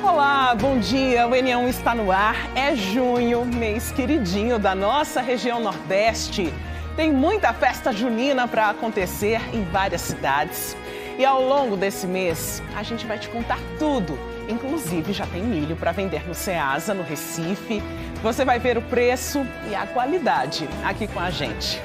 Olá, bom dia. O N1 está no ar. É junho, mês queridinho da nossa região Nordeste. Tem muita festa junina para acontecer em várias cidades. E ao longo desse mês, a gente vai te contar tudo. Inclusive, já tem milho para vender no Ceasa, no Recife. Você vai ver o preço e a qualidade aqui com a gente.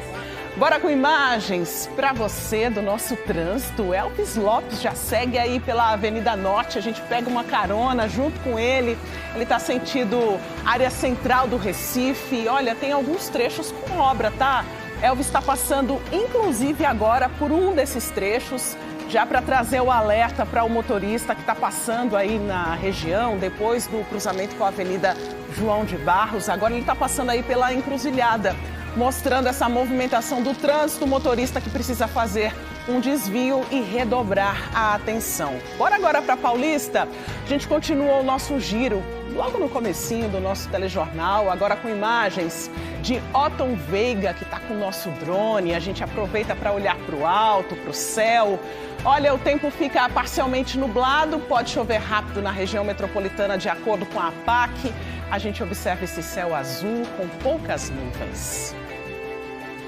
Bora com imagens para você do nosso trânsito. Elvis Lopes já segue aí pela Avenida Norte. A gente pega uma carona junto com ele. Ele está sentido área central do Recife. Olha, tem alguns trechos com obra, tá? Elvis está passando, inclusive agora, por um desses trechos, já para trazer o alerta para o motorista que está passando aí na região, depois do cruzamento com a Avenida João de Barros. Agora ele está passando aí pela encruzilhada, mostrando essa movimentação do trânsito, motorista que precisa fazer um desvio e redobrar a atenção. Bora agora para Paulista. A gente continua o nosso giro logo no comecinho do nosso telejornal, agora com imagens de Otton Veiga, que está com o nosso drone. A gente aproveita para olhar para o alto, para o céu. Olha, o tempo fica parcialmente nublado, pode chover rápido na região metropolitana de acordo com a APAC. A gente observa esse céu azul com poucas nuvens.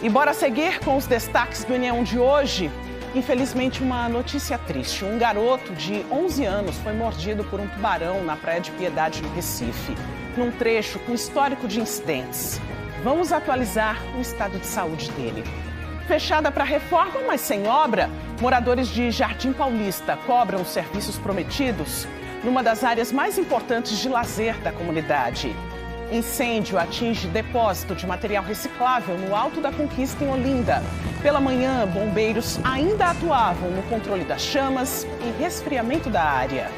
E bora seguir com os destaques do N1 de hoje. Infelizmente, uma notícia triste. Um garoto de 11 anos foi mordido por um tubarão na Praia de Piedade, no Recife, num trecho com histórico de incidentes. Vamos atualizar o estado de saúde dele. Fechada para reforma, mas sem obra, moradores de Jardim Paulista cobram os serviços prometidos numa das áreas mais importantes de lazer da comunidade. Incêndio atinge depósito de material reciclável no Alto da Conquista, em Olinda. Pela manhã, bombeiros ainda atuavam no controle das chamas e resfriamento da área.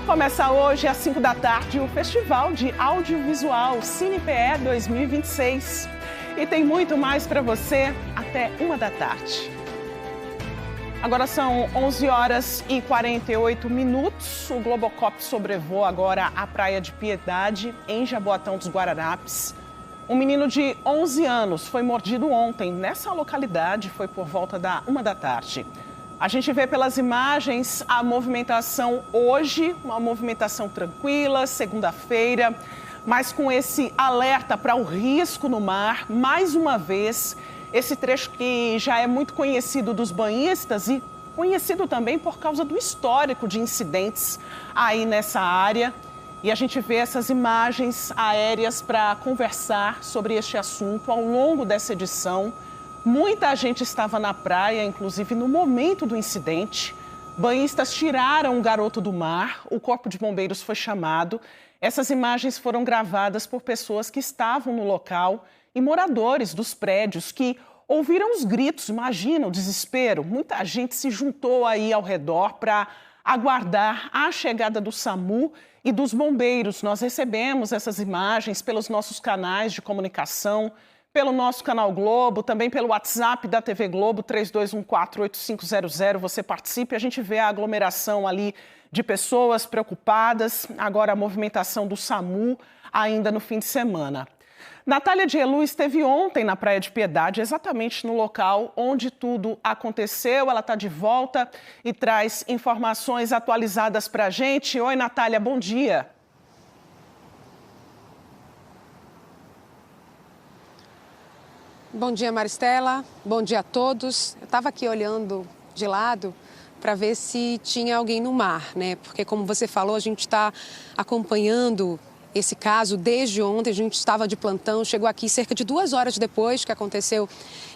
Começa hoje, às 5 da tarde, o Festival de Audiovisual CinePE 2026. E tem muito mais para você até 1 da tarde. Agora são 11 horas e 48 minutos. O Globocop sobrevoa agora a Praia de Piedade, em Jaboatão dos Guararapes. Um menino de 11 anos foi mordido ontem nessa localidade, foi por volta da 1 da tarde. A gente vê pelas imagens a movimentação hoje, uma movimentação tranquila, segunda-feira, mas com esse alerta para o risco no mar, mais uma vez. Esse trecho que já é muito conhecido dos banhistas e conhecido também por causa do histórico de incidentes aí nessa área. E a gente vê essas imagens aéreas para conversar sobre este assunto ao longo dessa edição. Muita gente estava na praia, inclusive no momento do incidente. Banhistas tiraram o garoto do mar, o corpo de bombeiros foi chamado. Essas imagens foram gravadas por pessoas que estavam no local e moradores dos prédios que ouviram os gritos. Imagina o desespero. Muita gente se juntou aí ao redor para aguardar a chegada do SAMU e dos bombeiros. Nós recebemos essas imagens pelos nossos canais de comunicação, pelo nosso canal Globo, também pelo WhatsApp da TV Globo, 32148500. Você participe, a gente vê a aglomeração ali de pessoas preocupadas. Agora a movimentação do SAMU ainda no fim de semana. Natália Dielu esteve ontem na Praia de Piedade, exatamente no local onde tudo aconteceu. Ela está de volta e traz informações atualizadas para a gente. Oi, Natália, bom dia. Bom dia, Maristela. Bom dia a todos. Eu estava aqui olhando de lado para ver se tinha alguém no mar, né? Porque, como você falou, a gente está acompanhando esse caso desde ontem. A gente estava de plantão, chegou aqui cerca de 2 horas depois que aconteceu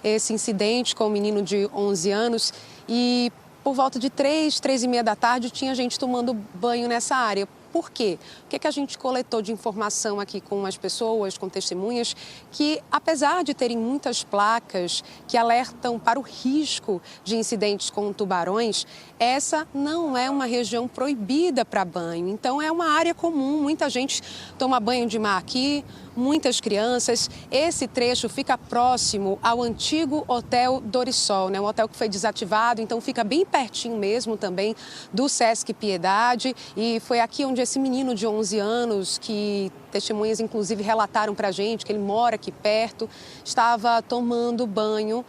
esse incidente com o menino de 11 anos e por volta de 3h30 da tarde tinha gente tomando banho nessa área. Por quê? O que a gente coletou de informação aqui com as pessoas, com testemunhas, que apesar de terem muitas placas que alertam para o risco de incidentes com tubarões, essa não é uma região proibida para banho. Então é uma área comum, muita gente toma banho de mar aqui, muitas crianças. Esse trecho fica próximo ao antigo Hotel Dorisol, né? Um hotel que foi desativado, então fica bem pertinho mesmo também do Sesc Piedade. E foi aqui onde esse menino de 11 anos, que testemunhas inclusive relataram para a gente que ele mora aqui perto, estava tomando banho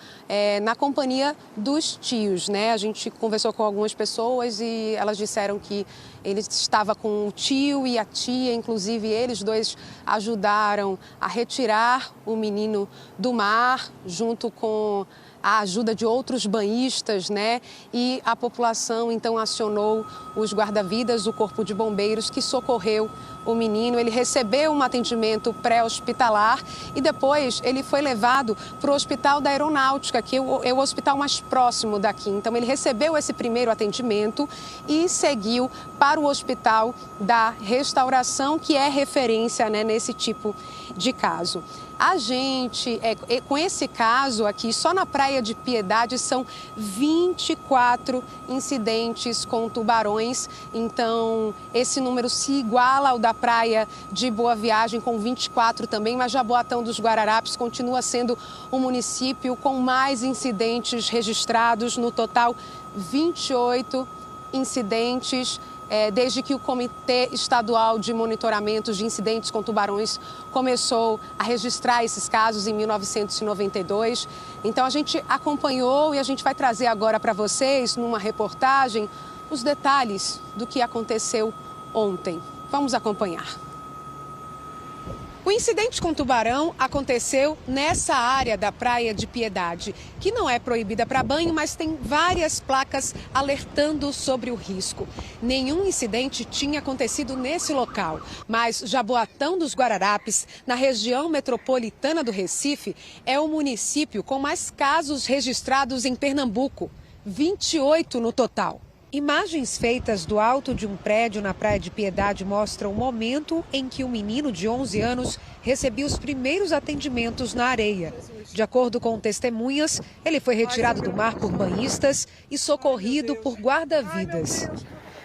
na companhia dos tios, né? A gente conversou com algumas pessoas e elas disseram que ele estava com o tio e a tia, inclusive eles dois ajudaram a retirar o menino do mar, junto com a ajuda de outros banhistas, né? E a população então acionou os guarda-vidas, o Corpo de Bombeiros, que socorreu o menino. Ele recebeu um atendimento pré-hospitalar e depois ele foi levado para o Hospital da Aeronáutica, que é o hospital mais próximo daqui. Então ele recebeu esse primeiro atendimento e seguiu para o Hospital da Restauração, que é referência, né, nesse tipo de caso. A gente, com esse caso aqui, só na Praia de Piedade são 24 incidentes com tubarões. Então, esse número se iguala ao da Praia de Boa Viagem, com 24 também, mas Jaboatão dos Guararapes continua sendo o município com mais incidentes registrados. No total, 28 incidentes. Desde que o Comitê Estadual de Monitoramento de Incidentes com Tubarões começou a registrar esses casos em 1992. Então, a gente acompanhou e a gente vai trazer agora para vocês, numa reportagem, os detalhes do que aconteceu ontem. Vamos acompanhar. O incidente com tubarão aconteceu nessa área da Praia de Piedade, que não é proibida para banho, mas tem várias placas alertando sobre o risco. Nenhum incidente tinha acontecido nesse local, mas Jaboatão dos Guararapes, na região metropolitana do Recife, é o município com mais casos registrados em Pernambuco, 28 no total. Imagens feitas do alto de um prédio na Praia de Piedade mostram o momento em que o menino de 11 anos recebia os primeiros atendimentos na areia. De acordo com testemunhas, ele foi retirado do mar por banhistas e socorrido por guarda-vidas.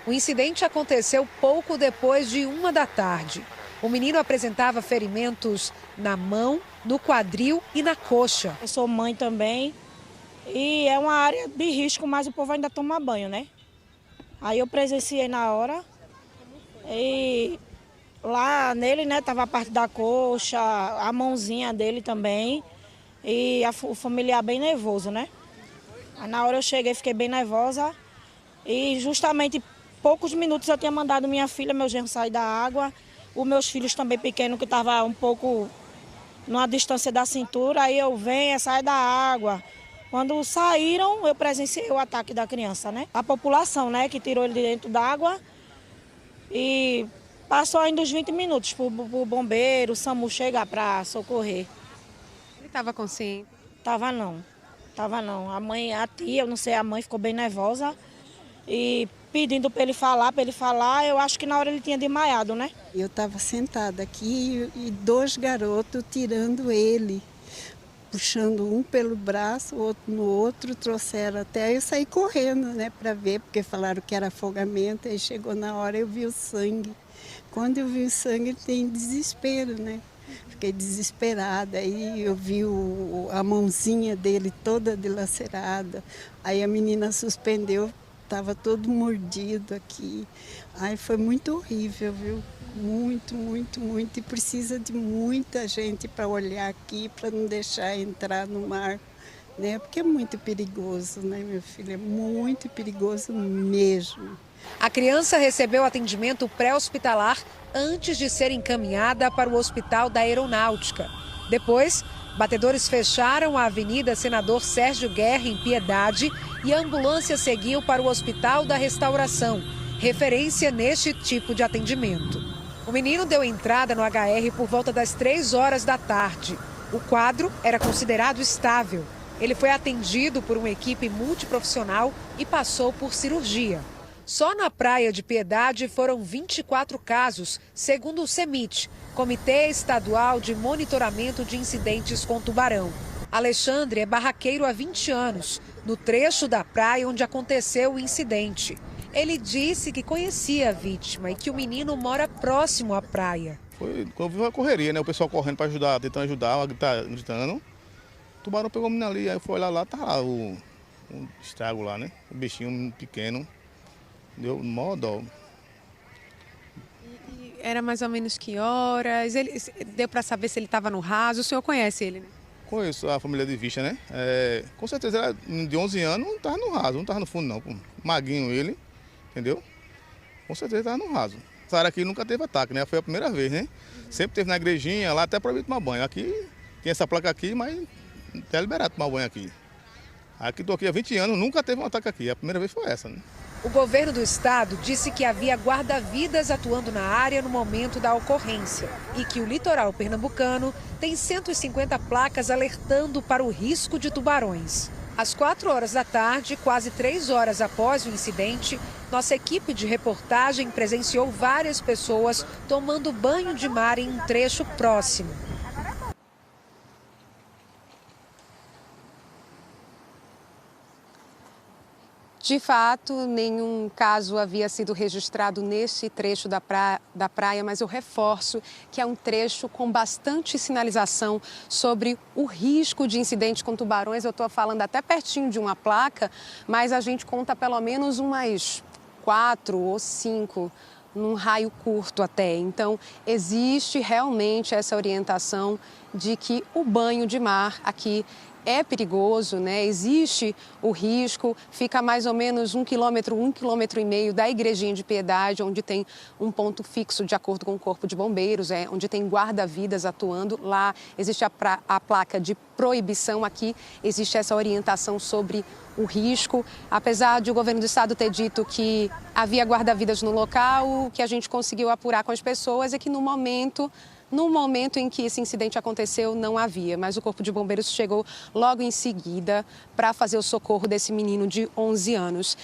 O incidente aconteceu pouco depois de 1 da tarde. O menino apresentava ferimentos na mão, no quadril e na coxa. Eu sou mãe também e é uma área de risco, mas o povo ainda toma banho, né? Aí eu presenciei na hora e lá nele, né, tava a parte da coxa, a mãozinha dele também e o familiar bem nervoso, né? Aí na hora eu cheguei, fiquei bem nervosa e justamente poucos minutos eu tinha mandado minha filha, meu genro, sair da água, os meus filhos também pequenos que estavam um pouco numa distância da cintura, aí eu venho, saio da água. Quando saíram, eu presenciei o ataque da criança, né? A população, né, que tirou ele de dentro d'água e passou ainda uns 20 minutos para o bombeiro, o SAMU chegar para socorrer. Ele estava consciente? Tava não. A mãe, a tia, eu não sei, a mãe ficou bem nervosa e pedindo para ele falar, eu acho que na hora ele tinha desmaiado, né? Eu estava sentada aqui e 2 garotos tirando ele, puxando um pelo braço, o outro no outro, trouxeram até eu saí correndo, né, para ver, porque falaram que era afogamento, aí chegou na hora eu vi o sangue. Quando eu vi o sangue, tem desespero, né? Fiquei desesperada, aí eu vi a mãozinha dele toda dilacerada, aí a menina suspendeu, estava todo mordido aqui. Aí foi muito horrível, viu? Muito, muito, muito. E precisa de muita gente para olhar aqui, para não deixar entrar no mar, né? Porque é muito perigoso, né, meu filho? É muito perigoso mesmo. A criança recebeu atendimento pré-hospitalar antes de ser encaminhada para o Hospital da Aeronáutica. Depois, batedores fecharam a Avenida Senador Sérgio Guerra, em Piedade, e a ambulância seguiu para o Hospital da Restauração, referência neste tipo de atendimento. O menino deu entrada no HR por volta das 3 horas da tarde. O quadro era considerado estável. Ele foi atendido por uma equipe multiprofissional e passou por cirurgia. Só na Praia de Piedade foram 24 casos, segundo o CEMIT, Comitê Estadual de Monitoramento de Incidentes com Tubarão. Alexandre é barraqueiro há 20 anos, no trecho da praia onde aconteceu o incidente. Ele disse que conhecia a vítima e que o menino mora próximo à praia. Foi quando viu uma correria, né? O pessoal correndo para ajudar, tentando ajudar, gritando. O tubarão pegou o menino ali, aí foi lá, tá lá o estrago lá, né? O bichinho pequeno, deu mó dó. Era mais ou menos que horas? Deu para saber se ele estava no raso? O senhor conhece ele, né? Conheço a família de Vista, né? Com certeza era de 11 anos, não estava no raso, não estava no fundo não. Maguinho ele, entendeu? Com certeza estava no raso. Essa área aqui nunca teve ataque, né? Foi a primeira vez, né? Sempre teve na igrejinha, lá até proibido tomar banho. Aqui tem essa placa aqui, mas até liberado tomar banho aqui. Aqui estou aqui há 20 anos, nunca teve um ataque aqui. A primeira vez foi essa, né? O governo do estado disse que havia guarda-vidas atuando na área no momento da ocorrência e que o litoral pernambucano tem 150 placas alertando para o risco de tubarões. Às 4 horas da tarde, quase 3 horas após o incidente, nossa equipe de reportagem presenciou várias pessoas tomando banho de mar em um trecho próximo. De fato, nenhum caso havia sido registrado nesse trecho da praia, mas eu reforço que é um trecho com bastante sinalização sobre o risco de incidente com tubarões. Eu estou falando até pertinho de uma placa, mas a gente conta pelo menos umas 4 ou 5 num raio curto até. Então, existe realmente essa orientação de que o banho de mar aqui é perigoso, né? Existe o risco, fica a mais ou menos 1 quilômetro e meio da Igrejinha de Piedade, onde tem um ponto fixo de acordo com o Corpo de Bombeiros, onde tem guarda-vidas atuando. Lá existe a placa de proibição, aqui existe essa orientação sobre o risco. Apesar de o governo do estado ter dito que havia guarda-vidas no local, o que a gente conseguiu apurar com as pessoas é que no momento em que esse incidente aconteceu, não havia, mas o Corpo de Bombeiros chegou logo em seguida para fazer o socorro desse menino de 11 anos.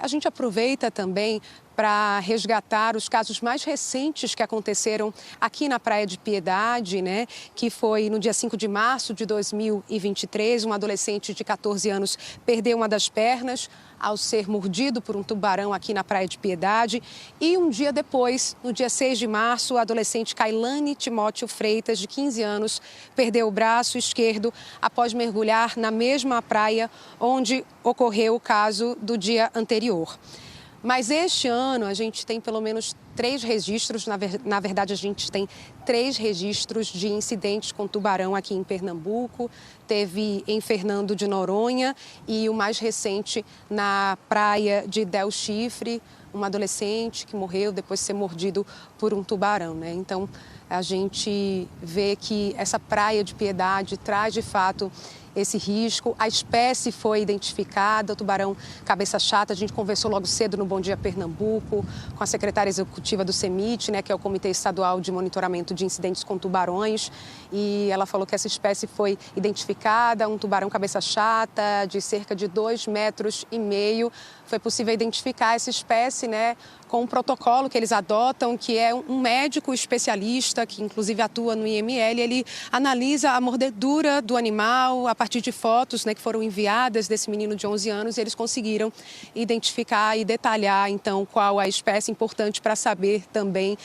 A gente aproveita também para resgatar os casos mais recentes que aconteceram aqui na Praia de Piedade, né? Que foi no dia 5 de março de 2023, um adolescente de 14 anos perdeu uma das pernas ao ser mordido por um tubarão aqui na Praia de Piedade. E um dia depois, no dia 6 de março, o adolescente Kailane Timóteo Freitas, de 15 anos, perdeu o braço esquerdo após mergulhar na mesma praia onde ocorreu o caso do dia anterior. Mas este ano a gente tem pelo menos 3 registros, na verdade a gente tem 3 registros de incidentes com tubarão aqui em Pernambuco. Teve em Fernando de Noronha e o mais recente na praia de Del Chifre, um adolescente que morreu depois de ser mordido por um tubarão, né? Então a gente vê que essa Praia de Piedade traz de fato esse risco. A espécie foi identificada, o tubarão cabeça chata. A gente conversou logo cedo no Bom Dia Pernambuco com a secretária executiva do CEMIT, né, que é o Comitê Estadual de Monitoramento de Incidentes com Tubarões, e ela falou que essa espécie foi identificada, um tubarão cabeça chata de cerca de 2,5 metros. Foi possível identificar essa espécie, né, com um protocolo que eles adotam, que é um médico especialista, que inclusive atua no IML, ele analisa a mordedura do animal a partir de fotos, né, que foram enviadas desse menino de 11 anos, e eles conseguiram identificar e detalhar, então, qual a espécie, importante para saber também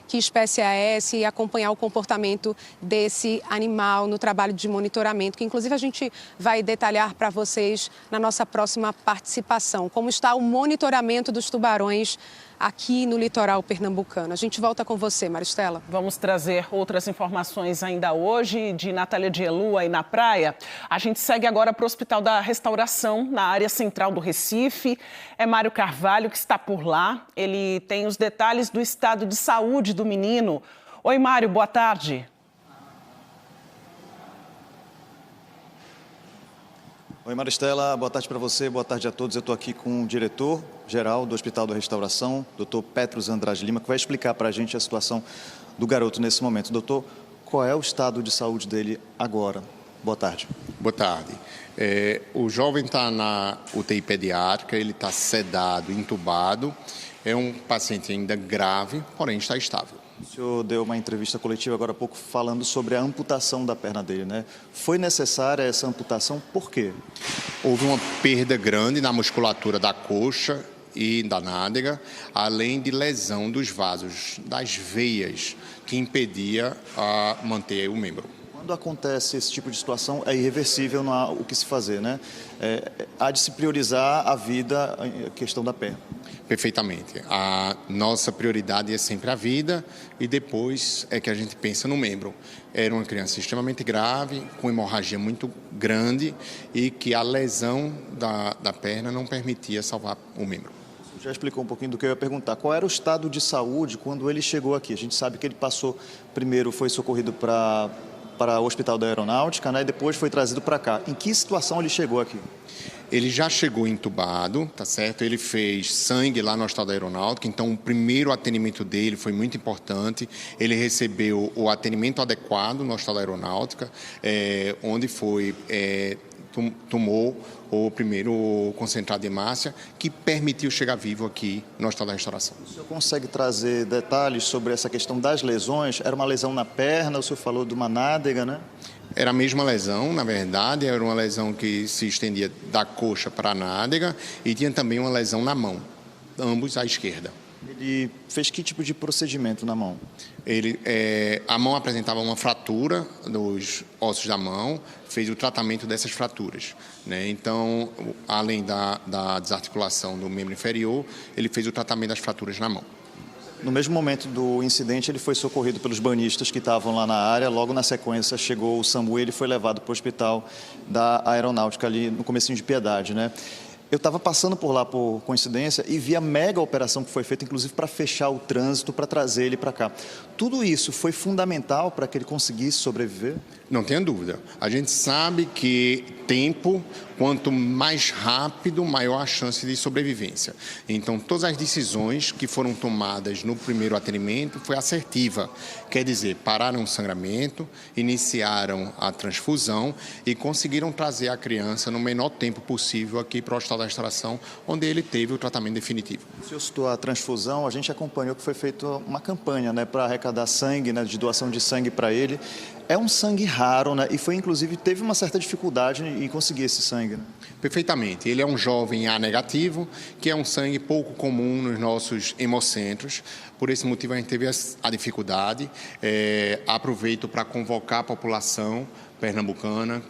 que espécie é essa e acompanhar o comportamento desse animal no trabalho de monitoramento, que inclusive a gente vai detalhar para vocês na nossa próxima participação, como está o monitoramento dos tubarões aqui no litoral pernambucano. A gente volta com você, Maristela. Vamos trazer outras informações ainda hoje de Natália Dielu aí na praia. A gente segue agora para o Hospital da Restauração, na área central do Recife. É Mário Carvalho que está por lá. Ele tem os detalhes do estado de saúde do menino. Oi, Mário, boa tarde. Oi, Maristela, boa tarde para você, boa tarde a todos. Eu estou aqui com o diretor-geral do Hospital da Restauração, Dr. Petros Andrade Lima, que vai explicar para a gente a situação do garoto nesse momento. Doutor, qual é o estado de saúde dele agora? Boa tarde. Boa tarde. O jovem está na UTI pediátrica, ele está sedado, entubado. É um paciente ainda grave, porém está estável. O senhor deu uma entrevista coletiva agora há pouco falando sobre a amputação da perna dele, né? Foi necessária essa amputação? Por quê? Houve uma perda grande na musculatura da coxa e da nádega, além de lesão dos vasos, das veias, que impedia a manter o membro. Quando acontece esse tipo de situação, é irreversível, não há o que se fazer, né? Há de se priorizar a vida, a questão da perna. Perfeitamente. A nossa prioridade é sempre a vida e depois é que a gente pensa no membro. Era uma criança extremamente grave, com hemorragia muito grande e que a lesão da perna não permitia salvar o membro. Já explicou um pouquinho do que eu ia perguntar. Qual era o estado de saúde quando ele chegou aqui? A gente sabe que ele passou, primeiro foi socorrido para o Hospital da Aeronáutica, né? E depois foi trazido para cá. Em que situação ele chegou aqui? Ele já chegou entubado, tá certo? Ele fez sangue lá no Hospital da Aeronáutica, então o primeiro atendimento dele foi muito importante. Ele recebeu o atendimento adequado no Hospital da Aeronáutica, onde foi tomou o primeiro concentrado de hemácia, que permitiu chegar vivo aqui no Hospital da Restauração. O senhor consegue trazer detalhes sobre essa questão das lesões? Era uma lesão na perna, o senhor falou de uma nádega, né? Era a mesma lesão, na verdade, era uma lesão que se estendia da coxa para a nádega e tinha também uma lesão na mão, ambos à esquerda. Ele fez que tipo de procedimento na mão? A mão apresentava uma fratura dos ossos da mão, fez o tratamento dessas fraturas, né? Então, além da desarticulação do membro inferior, ele fez o tratamento das fraturas na mão. No mesmo momento do incidente, ele foi socorrido pelos banhistas que estavam lá na área. Logo na sequência, chegou o SAMU e ele foi levado para o Hospital da Aeronáutica, ali no comecinho de Piedade, né? Eu estava passando por lá por coincidência e vi a mega operação que foi feita, inclusive para fechar o trânsito, para trazer ele para cá. Tudo isso foi fundamental para que ele conseguisse sobreviver? Não tenha dúvida. A gente sabe que tempo, quanto mais rápido, maior a chance de sobrevivência. Então, todas as decisões que foram tomadas no primeiro atendimento foi assertiva. Quer dizer, pararam o sangramento, iniciaram a transfusão e conseguiram trazer a criança no menor tempo possível aqui para o Hospital da Restauração, onde ele teve o tratamento definitivo. O senhor citou a transfusão, a gente acompanhou que foi feita uma campanha, né, para arrecadar sangue, né, de doação de sangue para ele. É um sangue raro, né? E foi, inclusive, teve uma certa dificuldade em conseguir esse sangue, né? Perfeitamente. Ele é um jovem A negativo, que é um sangue pouco comum nos nossos hemocentros. Por esse motivo, a gente teve a dificuldade. Aproveito para convocar a população pernambucana,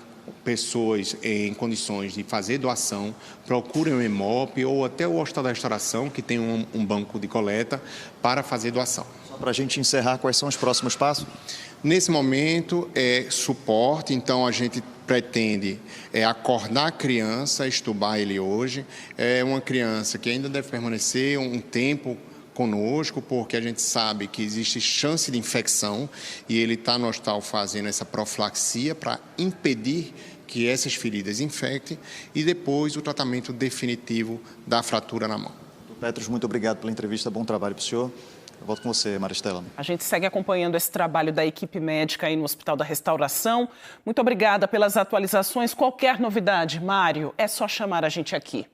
pessoas em condições de fazer doação, procurem o EMOP ou até o Hospital da Restauração, que tem um banco de coleta, para fazer doação. Só para a gente encerrar, quais são os próximos passos? Nesse momento, é suporte, então a gente pretende acordar a criança, estubar ele hoje. É uma criança que ainda deve permanecer um tempo conosco, porque a gente sabe que existe chance de infecção e ele está no hospital fazendo essa profilaxia para impedir que essas feridas infectem e depois o tratamento definitivo da fratura na mão. Petros, muito obrigado pela entrevista, bom trabalho para o senhor. Eu volto com você, Maristela. A gente segue acompanhando esse trabalho da equipe médica aí no Hospital da Restauração. Muito obrigada pelas atualizações. Qualquer novidade, Mário, é só chamar a gente aqui.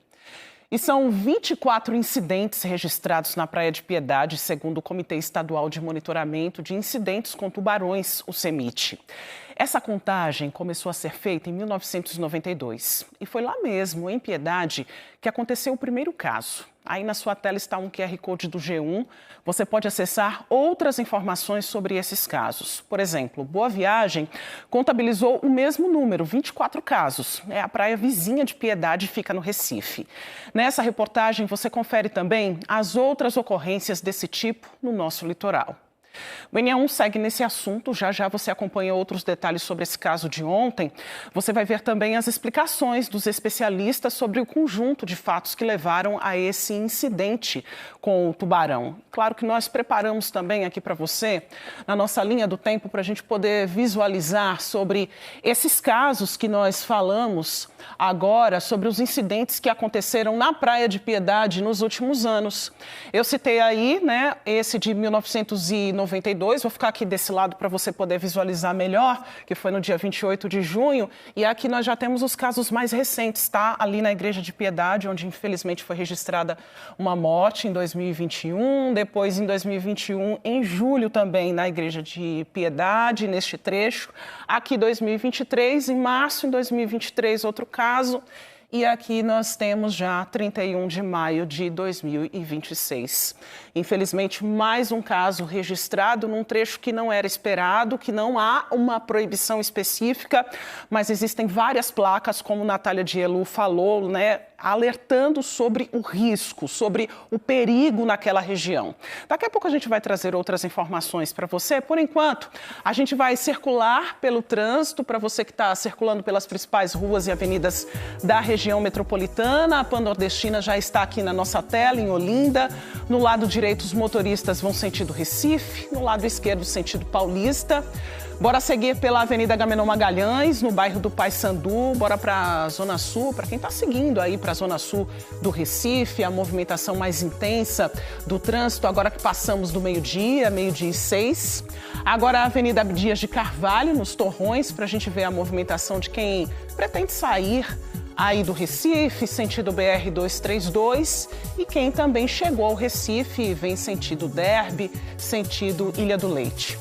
E são 24 incidentes registrados na Praia de Piedade, segundo o Comitê Estadual de Monitoramento de Incidentes com Tubarões, o CEMIT. Essa contagem começou a ser feita em 1992 e foi lá mesmo, em Piedade, que aconteceu o primeiro caso. Aí na sua tela está um QR Code do G1. Você pode acessar outras informações sobre esses casos. Por exemplo, Boa Viagem contabilizou o mesmo número, 24 casos. A praia vizinha de Piedade fica no Recife. Nessa reportagem você confere também as outras ocorrências desse tipo no nosso litoral. O NE1 segue nesse assunto, já você acompanha outros detalhes sobre esse caso de ontem. Você vai ver também as explicações dos especialistas sobre o conjunto de fatos que levaram a esse incidente com o tubarão. Claro que nós preparamos também aqui para você, na nossa linha do tempo, para a gente poder visualizar sobre esses casos que nós falamos agora, sobre os incidentes que aconteceram na Praia de Piedade nos últimos anos. Eu citei aí, né, esse de 1992, vou ficar aqui desse lado para você poder visualizar melhor, que foi no dia 28 de junho, e aqui nós já temos os casos mais recentes, tá? Ali na Igreja de Piedade, onde infelizmente foi registrada uma morte em 2021, depois em 2021, em julho também na Igreja de Piedade, neste trecho, aqui 2023, em março em 2023, outro caso, E aqui nós temos já 31 de maio de 2026. Infelizmente, mais um caso registrado num trecho que não era esperado, que não há uma proibição específica, mas existem várias placas, como Natália Dielu falou, né, alertando sobre o risco, sobre o perigo naquela região. Daqui a pouco a gente vai trazer outras informações para você. Por enquanto, a gente vai circular pelo trânsito, para você que está circulando pelas principais ruas e avenidas da região metropolitana. A Pan-Nordestina já está aqui na nossa tela, em Olinda. No lado direito, os motoristas vão sentido Recife, no lado esquerdo, sentido Paulista. Bora seguir pela Avenida Agamenon Magalhães, no bairro do Paissandu. Bora para a Zona Sul, para quem está seguindo aí para a Zona Sul do Recife, a movimentação mais intensa do trânsito, agora que passamos do meio-dia, meio-dia e 6. Agora a Avenida Abdias de Carvalho, nos Torrões, para a gente ver a movimentação de quem pretende sair aí do Recife, sentido BR-232, e quem também chegou ao Recife, vem sentido Derby, sentido Ilha do Leite.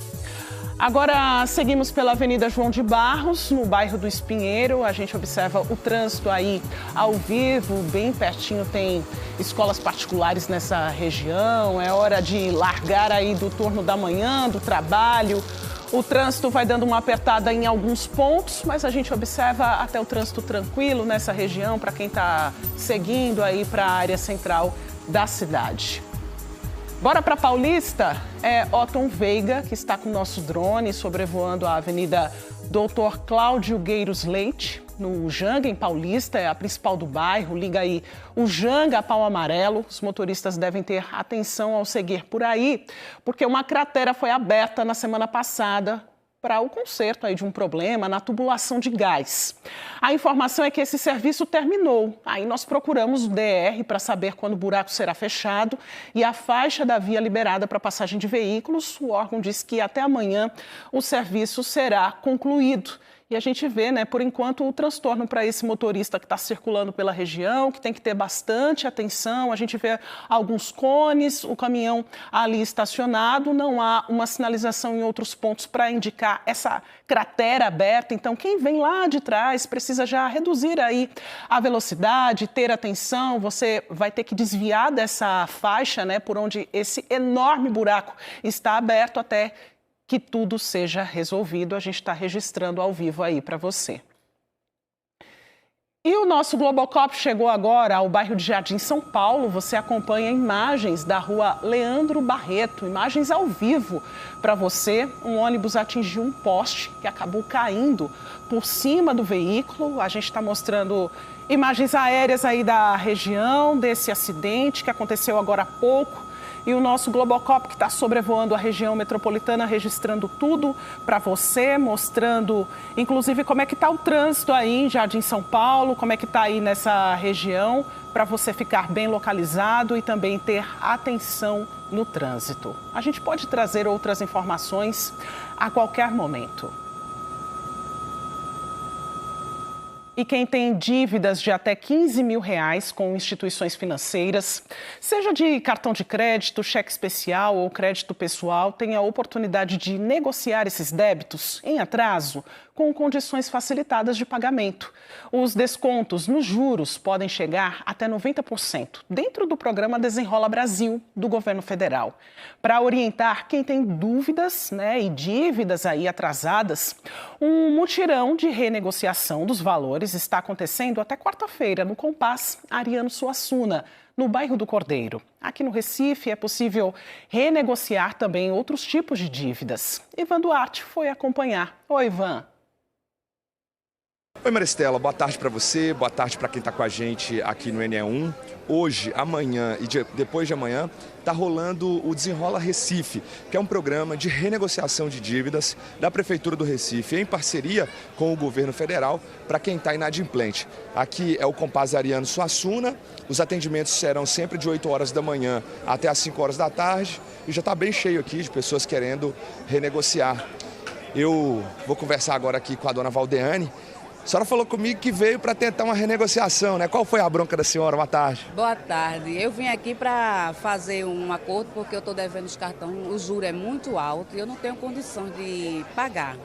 Agora seguimos pela Avenida João de Barros, no bairro do Espinheiro. A gente observa o trânsito aí ao vivo, bem pertinho tem escolas particulares nessa região. É hora de largar aí do turno da manhã, do trabalho. O trânsito vai dando uma apertada em alguns pontos, mas a gente observa até o trânsito tranquilo nessa região para quem está seguindo aí para a área central da cidade. Bora para Paulista, é Otton Veiga, que está com o nosso drone sobrevoando a Avenida Doutor Cláudio Gueiros Leite, no Janga, em Paulista, é a principal do bairro, liga aí o Janga a Pau Amarelo. Os motoristas devem ter atenção ao seguir por aí, porque uma cratera foi aberta na semana passada para o conserto aí de um problema na tubulação de gás. A informação é que esse serviço terminou. Aí nós procuramos o DR para saber quando o buraco será fechado e a faixa da via liberada para passagem de veículos. O órgão diz que até amanhã o serviço será concluído. E a gente vê, né, por enquanto, o transtorno para esse motorista que está circulando pela região, que tem que ter bastante atenção. A gente vê alguns cones, o caminhão ali estacionado, não há uma sinalização em outros pontos para indicar essa cratera aberta. Então, quem vem lá de trás precisa já reduzir aí a velocidade, ter atenção. Você vai ter que desviar dessa faixa, né, por onde esse enorme buraco está aberto até que tudo seja resolvido. A gente está registrando ao vivo aí para você. E o nosso Globocop chegou agora ao bairro de Jardim, São Paulo. Você acompanha imagens da rua Leandro Barreto, imagens ao vivo para você. Um ônibus atingiu um poste que acabou caindo por cima do veículo. A gente está mostrando imagens aéreas aí da região, desse acidente que aconteceu agora há pouco. E o nosso Globocop, que está sobrevoando a região metropolitana, registrando tudo para você, mostrando, inclusive, como é que está o trânsito aí em Jardim São Paulo, como é que está aí nessa região, para você ficar bem localizado e também ter atenção no trânsito. A gente pode trazer outras informações a qualquer momento. E quem tem dívidas de até R$15 mil com instituições financeiras, seja de cartão de crédito, cheque especial ou crédito pessoal, tem a oportunidade de negociar esses débitos em atraso com condições facilitadas de pagamento. Os descontos nos juros podem chegar até 90% dentro do programa Desenrola Brasil do governo federal. Para orientar quem tem dúvidas, né, e dívidas aí atrasadas, um mutirão de renegociação dos valores está acontecendo até quarta-feira no Compass Ariano Suassuna, no bairro do Cordeiro. Aqui no Recife é possível renegociar também outros tipos de dívidas. Ivan Duarte foi acompanhar. Oi, Ivan. Oi, Maristela, boa tarde para você, boa tarde para quem está com a gente aqui no NE1. Hoje, amanhã e depois de amanhã, está rolando o Desenrola Recife, que é um programa de renegociação de dívidas da Prefeitura do Recife, em parceria com o governo federal, para quem está inadimplente. Aqui é o Compass Ariano Suassuna, os atendimentos serão sempre de 8 horas da manhã até as 5 horas da tarde, e já está bem cheio aqui de pessoas querendo renegociar. Eu vou conversar agora aqui com a dona Valdeane. A senhora falou comigo que veio para tentar uma renegociação, né? Qual foi a bronca da senhora? Boa tarde. Boa tarde. Eu vim aqui para fazer um acordo porque eu estou devendo os cartões, o juro é muito alto e eu não tenho condição de pagar.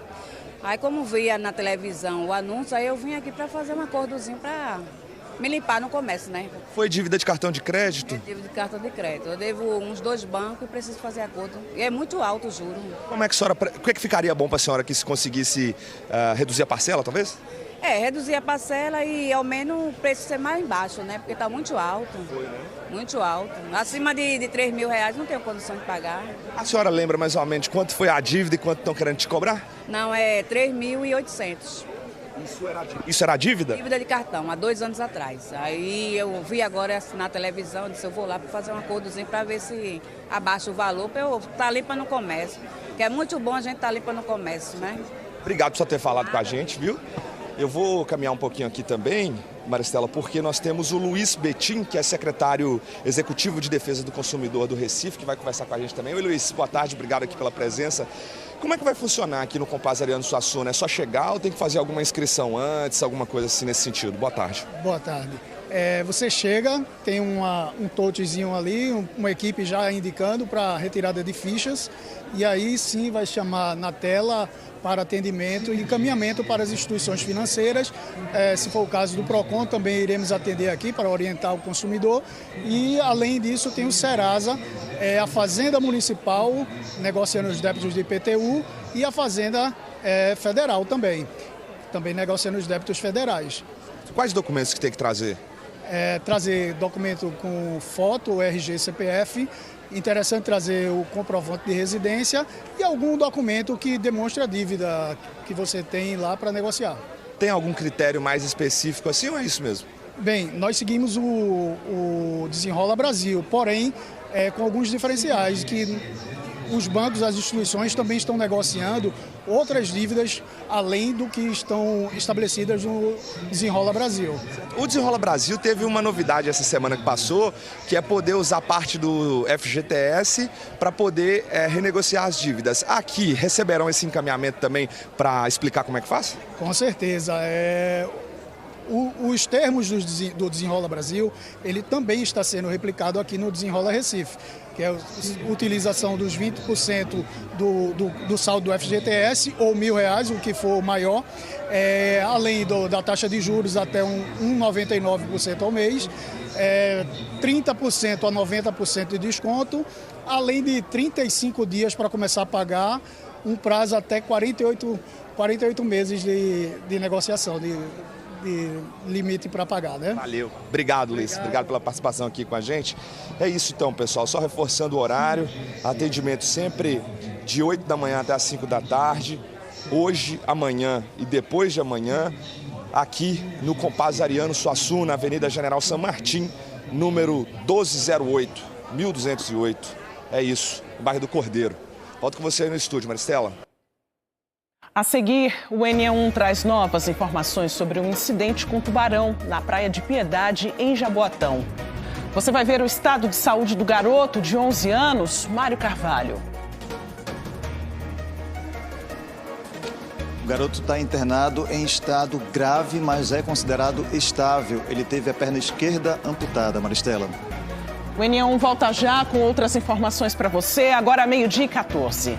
Aí como via na televisão o anúncio, aí eu vim aqui para fazer um acordozinho para me limpar no comércio, né? Foi dívida de cartão de crédito? Dívida de cartão de crédito. Eu devo uns 2 bancos e preciso fazer acordo. E é muito alto o juro. Como é que a senhora, o que é que ficaria bom para a senhora aqui se conseguisse reduzir a parcela, talvez? Reduzir a parcela e ao menos o preço ser mais baixo, né? Porque está muito alto. Foi, né? Muito alto. Acima de R$3.000 não tenho condição de pagar. A senhora lembra mais ou menos quanto foi a dívida e quanto estão querendo te cobrar? Não, é 3.800. Isso era a dívida? Dívida de cartão, há 2 anos atrás. Aí eu vi agora na televisão, disse, eu vou lá para fazer um acordozinho para ver se abaixa o valor, para eu estar limpa no comércio. Que é muito bom a gente estar limpa no comércio, né? Obrigado por você ter falado com a gente, viu? Eu vou caminhar um pouquinho aqui também, Maristela, porque nós temos o Luiz Betim, que é secretário executivo de Defesa do Consumidor do Recife, que vai conversar com a gente também. Oi, Luiz, boa tarde, obrigado aqui pela presença. Como é que vai funcionar aqui no Compass Ariano Suassuna? É só chegar ou tem que fazer alguma inscrição antes, alguma coisa assim nesse sentido? Boa tarde. Boa tarde. Você chega, tem um touchzinho ali, uma equipe já indicando para retirada de fichas, e aí sim vai chamar na tela para atendimento e encaminhamento para as instituições financeiras. Se for o caso do PROCON, também iremos atender aqui para orientar o consumidor. E, além disso, tem o Serasa, a Fazenda Municipal, negociando os débitos de IPTU, e a Fazenda Federal também negociando os débitos federais. Quais documentos que tem que trazer? Trazer documento com foto, RG, CPF. Interessante trazer o comprovante de residência e algum documento que demonstre a dívida que você tem lá para negociar. Tem algum critério mais específico assim ou é isso mesmo? Bem, nós seguimos o Desenrola Brasil, porém com alguns diferenciais que os bancos, as instituições também estão negociando outras dívidas além do que estão estabelecidas no Desenrola Brasil. O Desenrola Brasil teve uma novidade essa semana que passou, que é poder usar parte do FGTS para poder renegociar as dívidas. Aqui, receberão esse encaminhamento também para explicar como é que faz? Com certeza. Os termos do Desenrola Brasil, ele também está sendo replicado aqui no Desenrola Recife, que é a utilização dos 20% do saldo do FGTS ou R$1.000, o que for maior, além da taxa de juros até 1,99% ao mês, 30% a 90% de desconto, além de 35 dias para começar a pagar, um prazo até 48 meses de negociação, de limite para pagar, né? Valeu. Obrigado, Luiz. Obrigado pela participação aqui com a gente. É isso então, pessoal. Só reforçando o horário. Atendimento sempre de 8 da manhã até as 5 da tarde. Hoje, amanhã e depois de amanhã, aqui no Compass Ariano Suassuna, na Avenida General San Martín, número 1208, 1208. É isso, no bairro do Cordeiro. Volto com você aí no estúdio, Maristela. A seguir, o NE1 traz novas informações sobre um incidente com tubarão na Praia de Piedade, em Jaboatão. Você vai ver o estado de saúde do garoto de 11 anos, Mário Carvalho. O garoto está internado em estado grave, mas é considerado estável. Ele teve a perna esquerda amputada, Maristela. O NE1 volta já com outras informações para você, agora 12h14.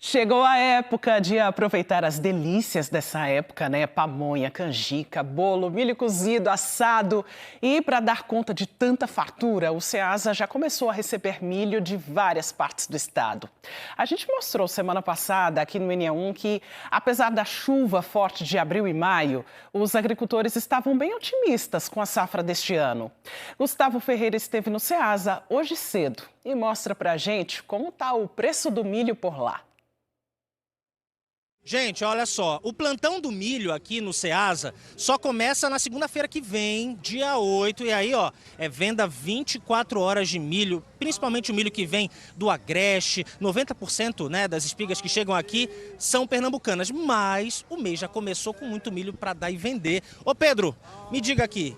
Chegou a época de aproveitar as delícias dessa época, né? Pamonha, canjica, bolo, milho cozido, assado. E para dar conta de tanta fartura, o Ceasa já começou a receber milho de várias partes do estado. A gente mostrou semana passada aqui no NE1 que, apesar da chuva forte de abril e maio, os agricultores estavam bem otimistas com a safra deste ano. Gustavo Ferreira esteve no Ceasa hoje cedo e mostra pra gente como está o preço do milho por lá. Gente, olha só, o plantão do milho aqui no Ceasa só começa na segunda-feira que vem, dia 8, e aí, ó, é venda 24 horas de milho, principalmente o milho que vem do Agreste, 90%, né, das espigas que chegam aqui são pernambucanas, mas o mês já começou com muito milho para dar e vender. Ô Pedro, me diga aqui,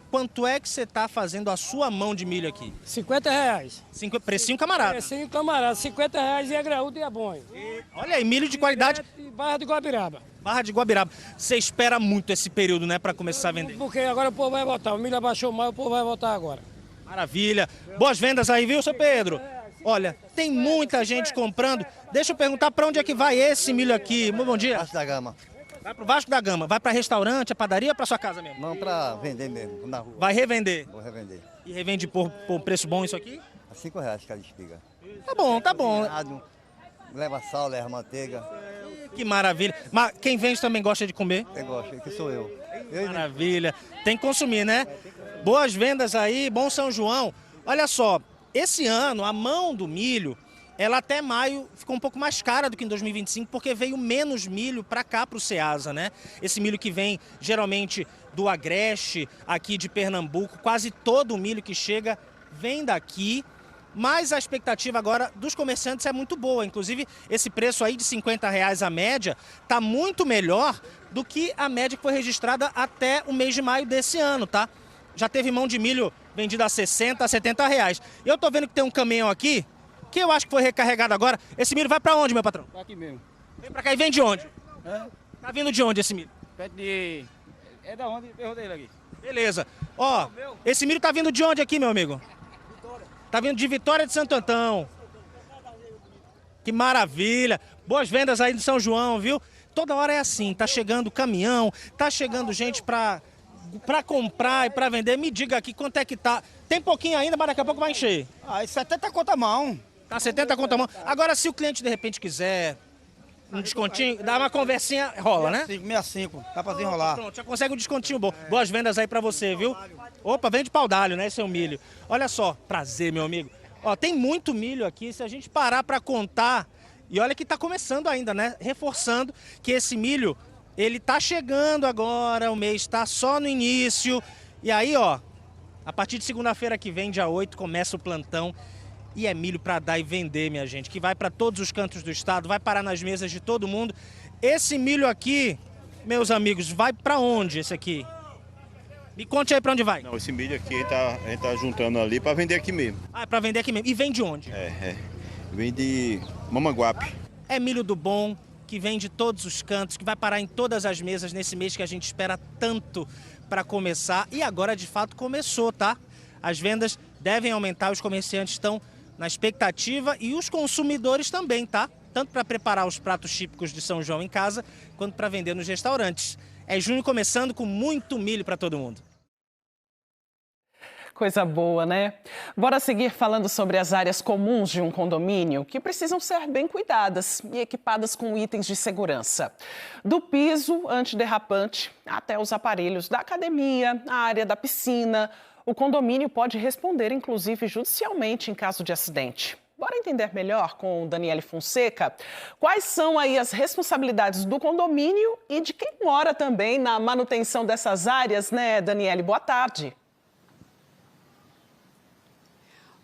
quanto é que você está fazendo a sua mão de milho aqui? R$50. Precinho camarada. Precinho camarada, R$50 e é graúdo e é bom. Olha aí, milho de qualidade. Barra de Guabiraba. Barra de Guabiraba. Você espera muito esse período, né, para começar a vender? Porque agora o povo vai voltar. O milho abaixou mais, o povo vai voltar agora. Maravilha. Boas vendas aí, viu, seu Pedro? Olha, tem muita gente comprando. Deixa eu perguntar para onde é que vai esse milho aqui. Muito bom dia. Vasco da Gama. Vai pro Vasco da Gama. Vai para restaurante, a padaria ou para sua casa mesmo? Não, para vender mesmo, na rua. Vai revender? Vou revender. E revende por preço bom isso aqui? A R$5 cada espiga. Tá bom, tá bom. Leva sal, leva manteiga. Que maravilha. Mas quem vende também gosta de comer? Eu gosto, que sou eu. Maravilha. Tem que consumir, né? Boas vendas aí, bom São João. Olha só, esse ano a mão do milho, ela até maio ficou um pouco mais cara do que em 2025, porque veio menos milho para cá, para o Ceasa, né? Esse milho que vem geralmente do Agreste, aqui de Pernambuco, quase todo o milho que chega vem daqui. Mas a expectativa agora dos comerciantes é muito boa. Inclusive, esse preço aí de R$50 a média está muito melhor do que a média que foi registrada até o mês de maio desse ano, tá? Já teve mão de milho vendida a R$60, a R$70. Eu tô vendo que tem um caminhão aqui, que eu acho que foi recarregado agora. Esse milho vai para onde, meu patrão? Vai aqui mesmo. Vem para cá e vem de onde? É? Tá vindo de onde esse milho? Perto de... É da onde? Eu dele aqui. Beleza. Ó, esse milho tá vindo de onde aqui, meu amigo? Tá vindo de Vitória de Santo Antão. Que maravilha. Boas vendas aí de São João, viu? Toda hora é assim, tá chegando caminhão, tá chegando gente pra comprar e pra vender. Me diga aqui quanto é que tá. Tem pouquinho ainda, mas daqui a pouco vai encher. Ah, 70 conto a mão. Tá 70 conto a mão. Agora, se o cliente de repente quiser um descontinho, dá uma conversinha, rola, né? 65, dá pra desenrolar. Pronto, já consegue um descontinho bom. Boas vendas aí pra você, viu? Opa, vende pau d'alho, né, seu milho. Olha só, prazer, meu amigo. Ó, tem muito milho aqui, se a gente parar pra contar, e olha que tá começando ainda, né? Reforçando que esse milho, ele tá chegando agora, o mês tá só no início. E aí, ó, a partir de segunda-feira que vem, dia 8, começa o plantão. E é milho para dar e vender, minha gente, que vai para todos os cantos do estado, vai parar nas mesas de todo mundo. Esse milho aqui, meus amigos, vai para onde esse aqui? Me conte aí para onde vai. Não, esse milho aqui a gente tá juntando ali para vender aqui mesmo. Ah, é para vender aqui mesmo. E vem de onde? Vem de Mamanguape. É milho do bom, que vem de todos os cantos, que vai parar em todas as mesas nesse mês que a gente espera tanto para começar. E agora, de fato, começou, tá? As vendas devem aumentar, os comerciantes estão na expectativa e os consumidores também, tá? Tanto para preparar os pratos típicos de São João em casa, quanto para vender nos restaurantes. É junho começando com muito milho para todo mundo. Coisa boa, né? Bora seguir falando sobre as áreas comuns de um condomínio que precisam ser bem cuidadas e equipadas com itens de segurança. Do piso antiderrapante até os aparelhos da academia, a área da piscina. O condomínio pode responder, inclusive, judicialmente em caso de acidente. Bora entender melhor com o Daniele Fonseca quais são aí as responsabilidades do condomínio e de quem mora também na manutenção dessas áreas, né, Daniele? Boa tarde.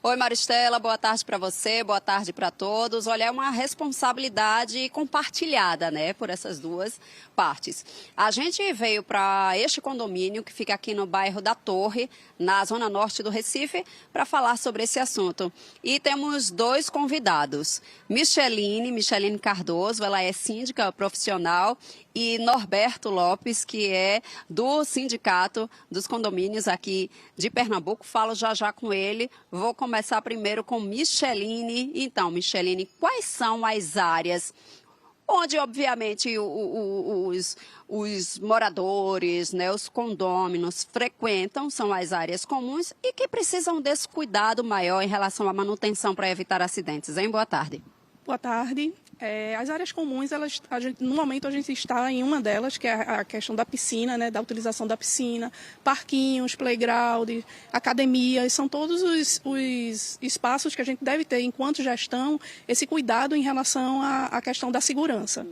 Oi, Maristela, boa tarde para você, boa tarde para todos. Olha, é uma responsabilidade compartilhada, né, por essas duas partes. A gente veio para este condomínio que fica aqui no bairro da Torre, na zona norte do Recife, para falar sobre esse assunto. E temos dois convidados, Micheline Cardoso, ela é síndica profissional, e Norberto Lopes, que é do Sindicato dos Condomínios aqui de Pernambuco. Falo já com ele. Vou começar primeiro com Micheline. Então, Micheline, quais são as áreas onde, obviamente, os moradores, né, os condôminos frequentam, são as áreas comuns e que precisam desse cuidado maior em relação à manutenção para evitar acidentes, hein? Boa tarde. Boa tarde. As áreas comuns, no momento a gente está em uma delas, que é a questão da piscina, né, da utilização da piscina, parquinhos, playground, academias, são todos os espaços que a gente deve ter enquanto gestão, esse cuidado em relação à questão da segurança.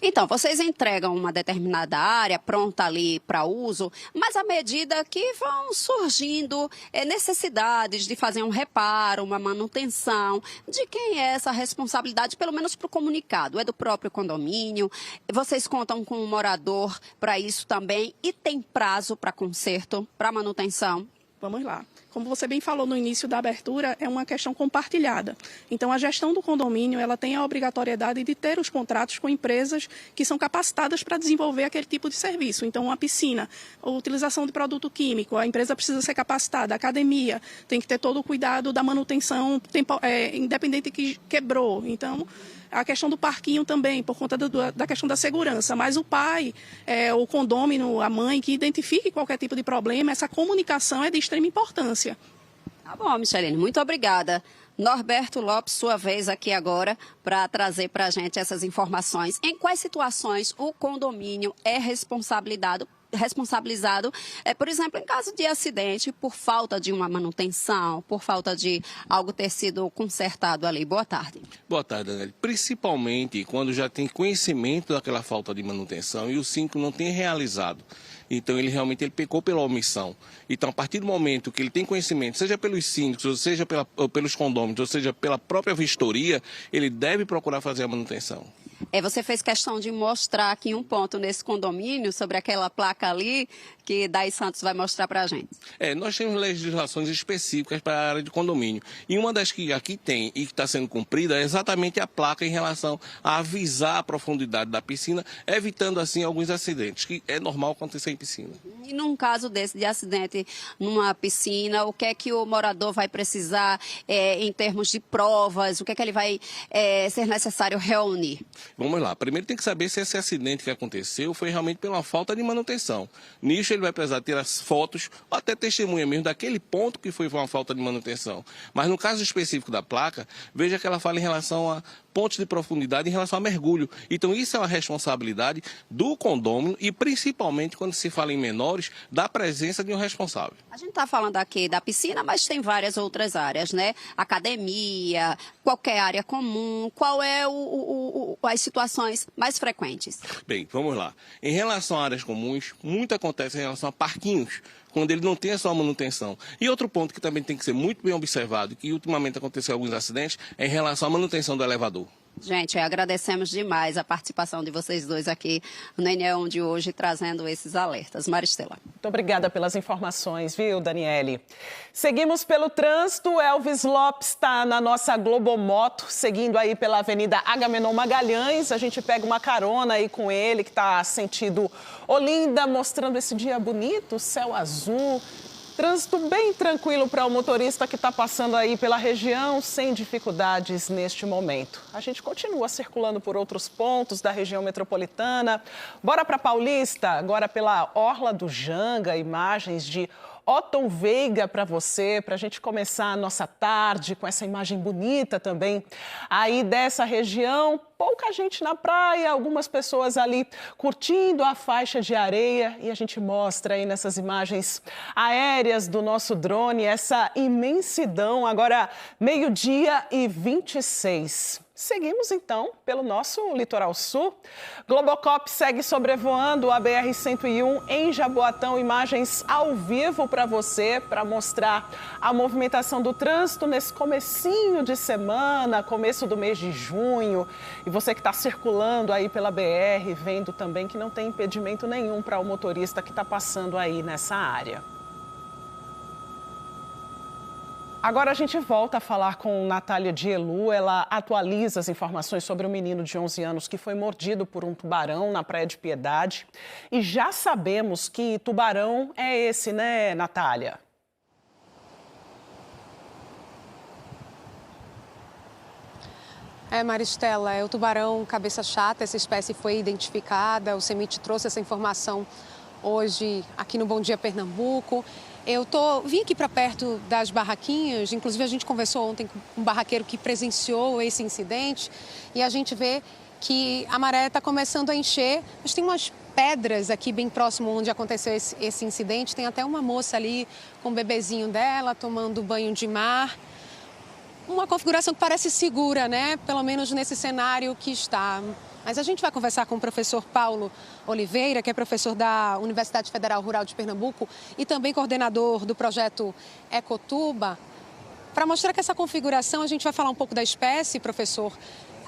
Então, vocês entregam uma determinada área pronta ali para uso, mas à medida que vão surgindo necessidades de fazer um reparo, uma manutenção, de quem é essa responsabilidade, pelo menos para o comunicado? É do próprio condomínio? Vocês contam com um morador para isso também? E tem prazo para conserto, para manutenção? Vamos lá. Como você bem falou no início da abertura, é uma questão compartilhada. Então, a gestão do condomínio, ela tem a obrigatoriedade de ter os contratos com empresas que são capacitadas para desenvolver aquele tipo de serviço. Então, uma piscina, a utilização de produto químico, a empresa precisa ser capacitada, a academia tem que ter todo o cuidado da manutenção, independente que quebrou. Então, a questão do parquinho também, por conta da questão da segurança. Mas o pai, o condômino, a mãe, que identifique qualquer tipo de problema, essa comunicação é de extrema importância. Tá bom, Micheline, muito obrigada. Norberto Lopes, sua vez aqui agora para trazer para a gente essas informações. Em quais situações o condomínio é responsabilizado, por exemplo, em caso de acidente, por falta de uma manutenção, por falta de algo ter sido consertado ali? Boa tarde. Boa tarde, Daniela. Principalmente quando já tem conhecimento daquela falta de manutenção e o síndico não tem realizado. Então, ele realmente pecou pela omissão. Então, a partir do momento que ele tem conhecimento, seja pelos síndicos, ou seja pelos condôminos, ou seja pela própria vistoria, ele deve procurar fazer a manutenção. Você fez questão de mostrar aqui um ponto nesse condomínio, sobre aquela placa ali, que Daí Santos vai mostrar para a gente. Nós temos legislações específicas para a área de condomínio. E uma das que aqui tem e que está sendo cumprida é exatamente a placa em relação a avisar a profundidade da piscina, evitando assim alguns acidentes, que é normal acontecer em piscina. E num caso desse de acidente numa piscina, o que é que o morador vai precisar em termos de provas? O que é que ele vai ser necessário reunir? Vamos lá. Primeiro tem que saber se esse acidente que aconteceu foi realmente pela falta de manutenção. Nisso ele vai precisar ter as fotos, ou até testemunha mesmo daquele ponto que foi uma falta de manutenção. Mas no caso específico da placa, veja que ela fala em relação a pontos de profundidade em relação a mergulho. Então isso é uma responsabilidade do condômino e principalmente quando se fala em menores, da presença de um responsável. A gente está falando aqui da piscina, mas tem várias outras áreas, né? Academia, qualquer área comum. Qual é as situações mais frequentes? Bem, vamos lá. Em relação a áreas comuns, muito acontece em relação a parquinhos, quando ele não tem a sua manutenção. E outro ponto que também tem que ser muito bem observado, que ultimamente aconteceu alguns acidentes, é em relação à manutenção do elevador. Gente, agradecemos demais a participação de vocês dois aqui no NE1 de hoje, trazendo esses alertas. Maristela. Muito obrigada pelas informações, viu, Daniele? Seguimos pelo trânsito. Elvis Lopes está na nossa Globomoto, seguindo aí pela Avenida Agamenon Magalhães. A gente pega uma carona aí com ele, que está sentido Olinda, mostrando esse dia bonito, céu azul. Trânsito bem tranquilo para o motorista que está passando aí pela região, sem dificuldades neste momento. A gente continua circulando por outros pontos da região metropolitana. Bora para Paulista, agora pela Orla do Janga, imagens de Otton Veiga para você, para a gente começar a nossa tarde com essa imagem bonita também aí dessa região. Pouca gente na praia, algumas pessoas ali curtindo a faixa de areia e a gente mostra aí nessas imagens aéreas do nosso drone essa imensidão. Agora, 12h26. Seguimos, então, pelo nosso litoral sul. Globocop segue sobrevoando a BR-101 em Jaboatão. Imagens ao vivo para você, para mostrar a movimentação do trânsito nesse comecinho de semana, começo do mês de junho. E você que está circulando aí pela BR, vendo também que não tem impedimento nenhum para o motorista que está passando aí nessa área. Agora a gente volta a falar com Natália Dielu. Ela atualiza as informações sobre o menino de 11 anos que foi mordido por um tubarão na Praia de Piedade. E já sabemos que tubarão é esse, né, Natália? Maristela, é o tubarão cabeça chata. Essa espécie foi identificada. O CEMIT trouxe essa informação hoje aqui no Bom Dia Pernambuco. Eu vim aqui para perto das barraquinhas, inclusive a gente conversou ontem com um barraqueiro que presenciou esse incidente e a gente vê que a maré está começando a encher, mas tem umas pedras aqui bem próximo onde aconteceu esse incidente, tem até uma moça ali com o bebezinho dela tomando banho de mar. Uma configuração que parece segura, né? Pelo menos nesse cenário que está. Mas a gente vai conversar com o professor Paulo Oliveira, que é professor da Universidade Federal Rural de Pernambuco e também coordenador do projeto Ecotuba, para mostrar que essa configuração, a gente vai falar um pouco da espécie, professor.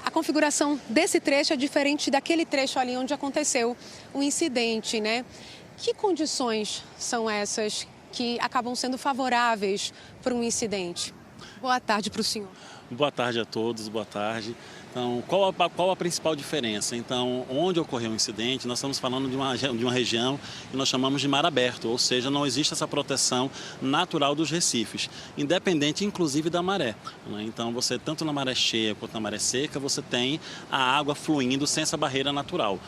A configuração desse trecho é diferente daquele trecho ali onde aconteceu o incidente, né? Que condições são essas? que acabam sendo favoráveis para um incidente. Boa tarde para o senhor. Boa tarde a todos, boa tarde. Então, qual a principal diferença? Então, onde ocorreu o incidente, nós estamos falando de uma região que nós chamamos de mar aberto, ou seja, não existe essa proteção natural dos recifes, independente inclusive da maré. Então, você tanto na maré cheia quanto na maré seca, você tem a água fluindo sem essa barreira natural.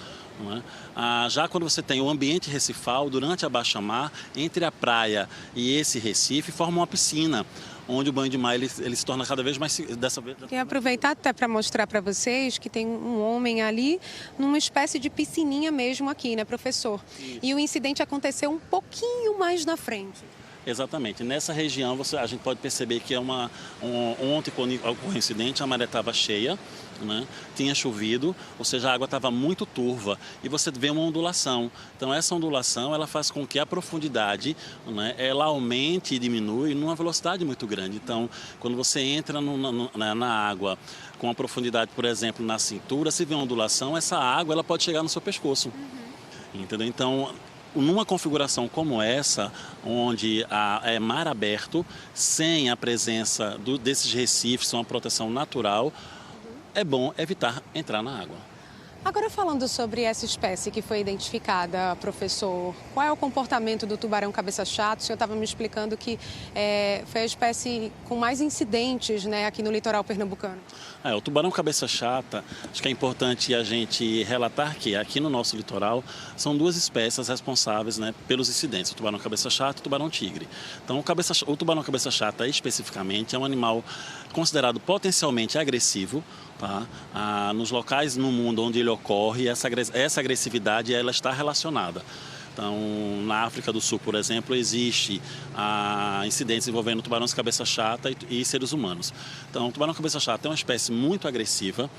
Já quando você tem o ambiente recifal, durante a baixa-mar, entre a praia e esse recife, forma uma piscina, onde o banho de mar ele se torna cada vez mais... Dessa vez... Queria aproveitar até para mostrar para vocês que tem um homem ali numa espécie de piscininha mesmo aqui, né, professor? Isso. E o incidente aconteceu um pouquinho mais na frente. Exatamente. Nessa região a gente pode perceber que ontem, quando ocorreu o incidente, a maré estava cheia, né? Tinha chovido, ou seja, a água estava muito turva e você vê uma ondulação. Então essa ondulação ela faz com que a profundidade, né, ela aumente e diminui numa velocidade muito grande. Então quando você entra na água com a profundidade, por exemplo, na cintura, se vê uma ondulação, essa água ela pode chegar no seu pescoço. Entendeu? Então, numa configuração como essa, onde é mar aberto, sem a presença desses recifes, uma proteção natural, é bom evitar entrar na água. Agora, falando sobre essa espécie que foi identificada, professor, qual é o comportamento do tubarão cabeça chata? O senhor estava me explicando que foi a espécie com mais incidentes, né, aqui no litoral pernambucano. O tubarão cabeça chata, acho que é importante a gente relatar que aqui no nosso litoral são duas espécies responsáveis, né, pelos incidentes, o tubarão cabeça chata e o tubarão tigre. Então, o tubarão cabeça chata, especificamente, é um animal considerado potencialmente agressivo, tá? Nos locais no mundo onde ele ocorre, essa agressividade ela está relacionada. Então, na África do Sul, por exemplo, existe incidentes envolvendo tubarões cabeça chata e seres humanos. Então, o tubarão cabeça chata é uma espécie muito agressiva,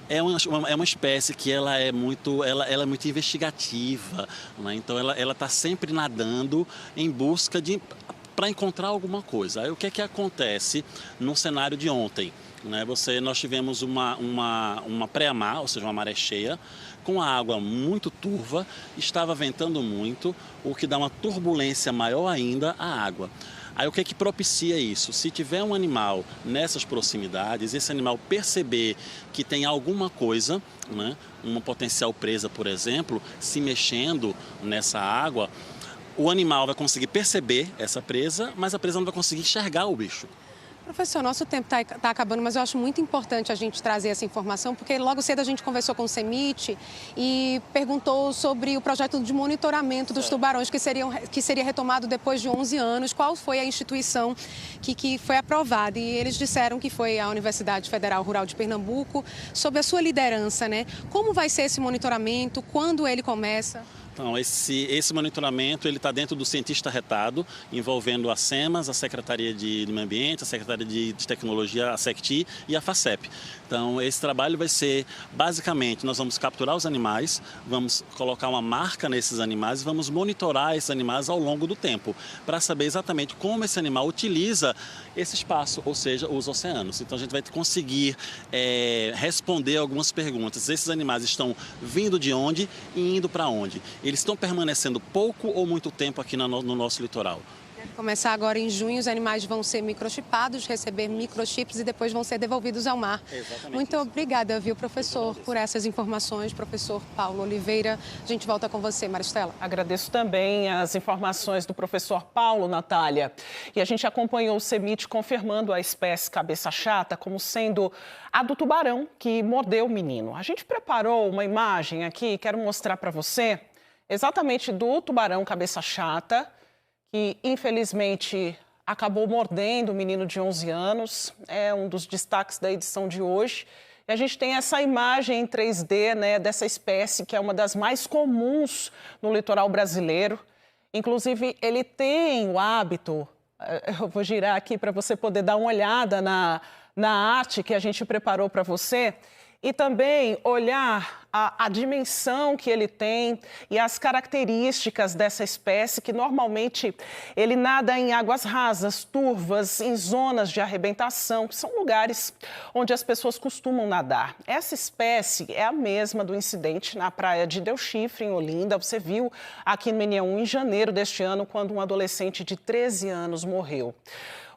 é uma espécie que ela é muito investigativa, né? Então ela está sempre nadando em busca para encontrar alguma coisa. Aí o que é que acontece no cenário de ontem? Nós tivemos uma pré-mar, ou seja, uma maré cheia, com a água muito turva, estava ventando muito, o que dá uma turbulência maior ainda à água. Aí o que é que propicia isso? Se tiver um animal nessas proximidades, esse animal perceber que tem alguma coisa, né, uma potencial presa, por exemplo, se mexendo nessa água, o animal vai conseguir perceber essa presa, mas a presa não vai conseguir enxergar o bicho. Professor, nosso tempo está acabando, mas eu acho muito importante a gente trazer essa informação, porque logo cedo a gente conversou com o CEMIT e perguntou sobre o projeto de monitoramento dos tubarões que seria retomado depois de 11 anos. Qual foi a instituição que foi aprovada? E eles disseram que foi a Universidade Federal Rural de Pernambuco, sob a sua liderança, né? Como vai ser esse monitoramento? Quando ele começa? Então, esse monitoramento está dentro do cientista retado, envolvendo a SEMAS, a Secretaria de Meio Ambiente, a Secretaria de Tecnologia, a SECTI e a FACEP. Então, esse trabalho vai ser, basicamente, nós vamos capturar os animais, vamos colocar uma marca nesses animais e vamos monitorar esses animais ao longo do tempo, para saber exatamente como esse animal utiliza esse espaço, ou seja, os oceanos. Então, a gente vai conseguir responder algumas perguntas. Esses animais estão vindo de onde e indo para onde? Eles estão permanecendo pouco ou muito tempo aqui no nosso litoral? Começar agora em junho, os animais vão ser microchipados, receber microchips e depois vão ser devolvidos ao mar. Exatamente. Muito obrigada, viu, professor, por essas informações. Professor Paulo Oliveira, a gente volta com você, Maristela. Agradeço também as informações do professor Paulo, Natália. E a gente acompanhou o CEMIT confirmando a espécie cabeça chata como sendo a do tubarão que mordeu o menino. A gente preparou uma imagem aqui, quero mostrar para você, exatamente do tubarão cabeça chata, que infelizmente acabou mordendo o menino de 11 anos, é um dos destaques da edição de hoje. E a gente tem essa imagem em 3D, né, dessa espécie que é uma das mais comuns no litoral brasileiro. Inclusive, ele tem o hábito, eu vou girar aqui para você poder dar uma olhada na arte que a gente preparou para você. E também olhar a dimensão que ele tem e as características dessa espécie, que normalmente ele nada em águas rasas, turvas, em zonas de arrebentação, que são lugares onde as pessoas costumam nadar. Essa espécie é a mesma do incidente na praia de Del Chifre, em Olinda. Você viu aqui no NE1 em janeiro deste ano, quando um adolescente de 13 anos morreu.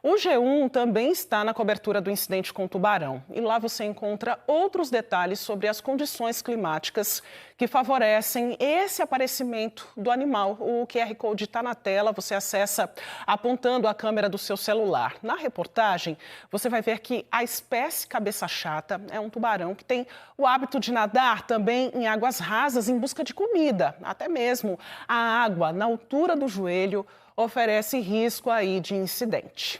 O G1 também está na cobertura do incidente com o tubarão. E lá você encontra outros detalhes sobre as condições climáticas que favorecem esse aparecimento do animal. O QR Code está na tela, você acessa apontando a câmera do seu celular. Na reportagem, você vai ver que a espécie cabeça-chata é um tubarão que tem o hábito de nadar também em águas rasas em busca de comida. Até mesmo a água na altura do joelho oferece risco aí de incidente.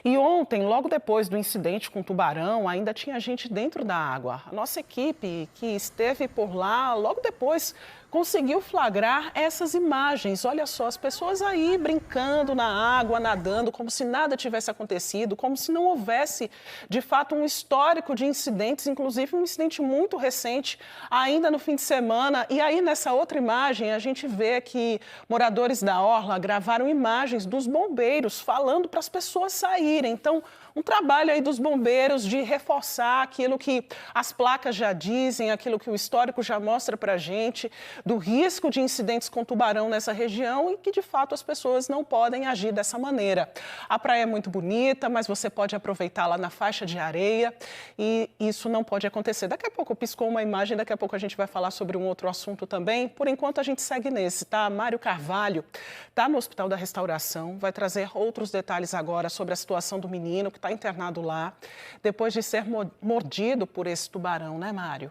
E ontem, logo depois do incidente com o tubarão, ainda tinha gente dentro da água. A nossa equipe que esteve por lá, logo depois, conseguiu flagrar essas imagens. Olha só, as pessoas aí brincando na água, nadando, como se nada tivesse acontecido, como se não houvesse, de fato, um histórico de incidentes, inclusive um incidente muito recente, ainda no fim de semana. E aí, nessa outra imagem, a gente vê que moradores da orla gravaram imagens dos bombeiros falando para as pessoas saírem. Então, um trabalho aí dos bombeiros de reforçar aquilo que as placas já dizem, aquilo que o histórico já mostra para a gente, do risco de incidentes com tubarão nessa região e que, de fato, as pessoas não podem agir dessa maneira. A praia é muito bonita, mas você pode aproveitar lá na faixa de areia e isso não pode acontecer. Daqui a pouco piscou uma imagem, daqui a pouco a gente vai falar sobre um outro assunto também. Por enquanto, a gente segue nesse, tá? Mário Carvalho está no Hospital da Restauração, vai trazer outros detalhes agora sobre a situação do menino que está internado lá, depois de ser mordido por esse tubarão, né, Mário?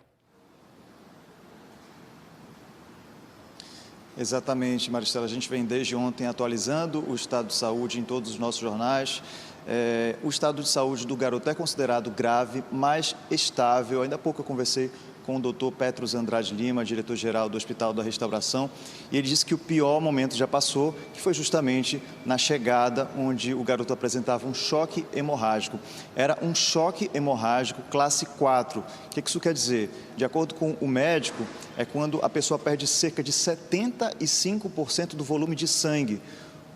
Exatamente, Maristela. A gente vem desde ontem atualizando o estado de saúde em todos os nossos jornais. O estado de saúde do garoto é considerado grave, mas estável. Ainda há pouco eu conversei com o Dr. Petros Andrade Lima, diretor-geral do Hospital da Restauração, e ele disse que o pior momento já passou, que foi justamente na chegada, onde o garoto apresentava um choque hemorrágico. Era um choque hemorrágico classe 4. O que isso quer dizer? De acordo com o médico, é quando a pessoa perde cerca de 75% do volume de sangue.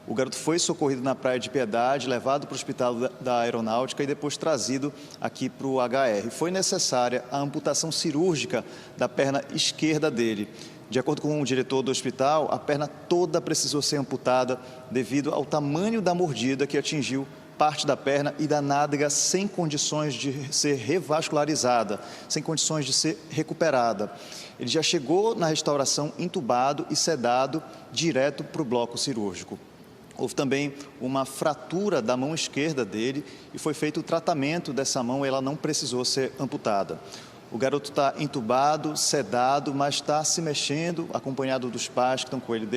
O garoto foi socorrido na Praia de Piedade, levado para o Hospital da Aeronáutica e depois trazido aqui para o HR. Foi necessária a amputação cirúrgica da perna esquerda dele. De acordo com o diretor do hospital, a perna toda precisou ser amputada devido ao tamanho da mordida que atingiu parte da perna e da nádega sem condições de ser revascularizada, sem condições de ser recuperada. Ele já chegou na restauração entubado e sedado direto para o bloco cirúrgico. Houve também uma fratura da mão esquerda dele e foi feito o tratamento dessa mão, ela não precisou ser amputada. O garoto está entubado, sedado, mas está se mexendo, acompanhado dos pais que estão com ele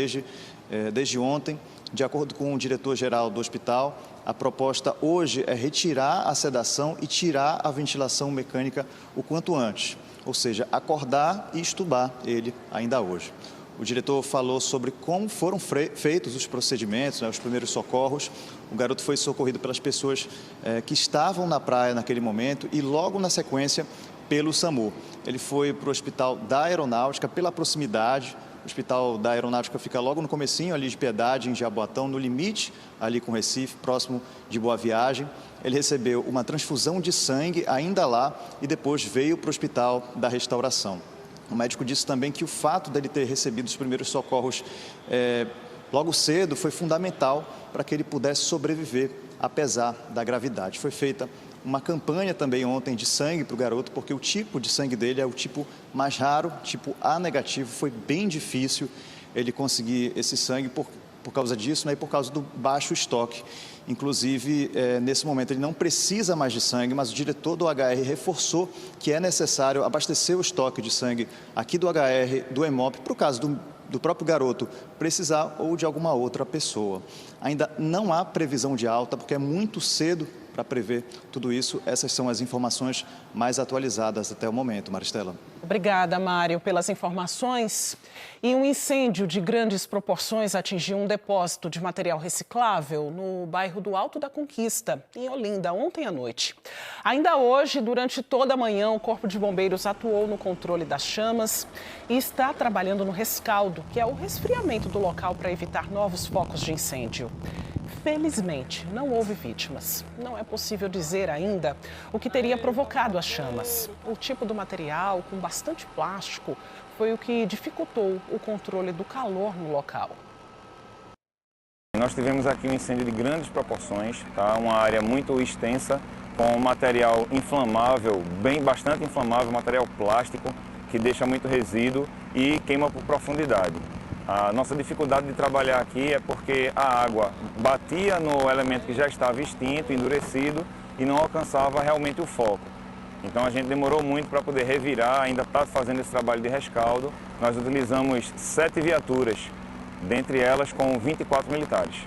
desde ontem. De acordo com o diretor-geral do hospital, a proposta hoje é retirar a sedação e tirar a ventilação mecânica o quanto antes, ou seja, acordar e estubar ele ainda hoje. O diretor falou sobre como foram feitos os procedimentos, os primeiros socorros. O garoto foi socorrido pelas pessoas que estavam na praia naquele momento e logo na sequência pelo SAMU. Ele foi para o Hospital da Aeronáutica pela proximidade. O Hospital da Aeronáutica fica logo no comecinho ali de Piedade, em Jaboatão, no limite ali com Recife, próximo de Boa Viagem. Ele recebeu uma transfusão de sangue ainda lá e depois veio para o Hospital da Restauração. O médico disse também que o fato dele ter recebido os primeiros socorros logo cedo foi fundamental para que ele pudesse sobreviver, apesar da gravidade. Foi feita uma campanha também ontem de sangue para o garoto, porque o tipo de sangue dele é o tipo mais raro, tipo A negativo. Foi bem difícil ele conseguir esse sangue por causa disso, né, e por causa do baixo estoque. Inclusive, nesse momento, ele não precisa mais de sangue, mas o diretor do HR reforçou que é necessário abastecer o estoque de sangue aqui do HR, do Hemop, para o caso do próprio garoto precisar ou de alguma outra pessoa. Ainda não há previsão de alta, porque é muito cedo para prever tudo isso. Essas são as informações mais atualizadas até o momento, Maristela. Obrigada, Mário, pelas informações. E um incêndio de grandes proporções atingiu um depósito de material reciclável no bairro do Alto da Conquista, em Olinda, ontem à noite. Ainda hoje, durante toda a manhã, o Corpo de Bombeiros atuou no controle das chamas e está trabalhando no rescaldo, que é o resfriamento do local para evitar novos focos de incêndio. Felizmente, não houve vítimas. Não é possível dizer ainda o que teria provocado as chamas. O tipo do material, com bastante plástico, foi o que dificultou o controle do calor no local. Nós tivemos aqui um incêndio de grandes proporções, tá? Uma área muito extensa, com material inflamável, bastante inflamável, material plástico, que deixa muito resíduo e queima por profundidade. A nossa dificuldade de trabalhar aqui é porque a água batia no elemento que já estava extinto, endurecido e não alcançava realmente o foco. Então a gente demorou muito para poder revirar, ainda está fazendo esse trabalho de rescaldo. Nós utilizamos 7 viaturas, dentre elas com 24 militares.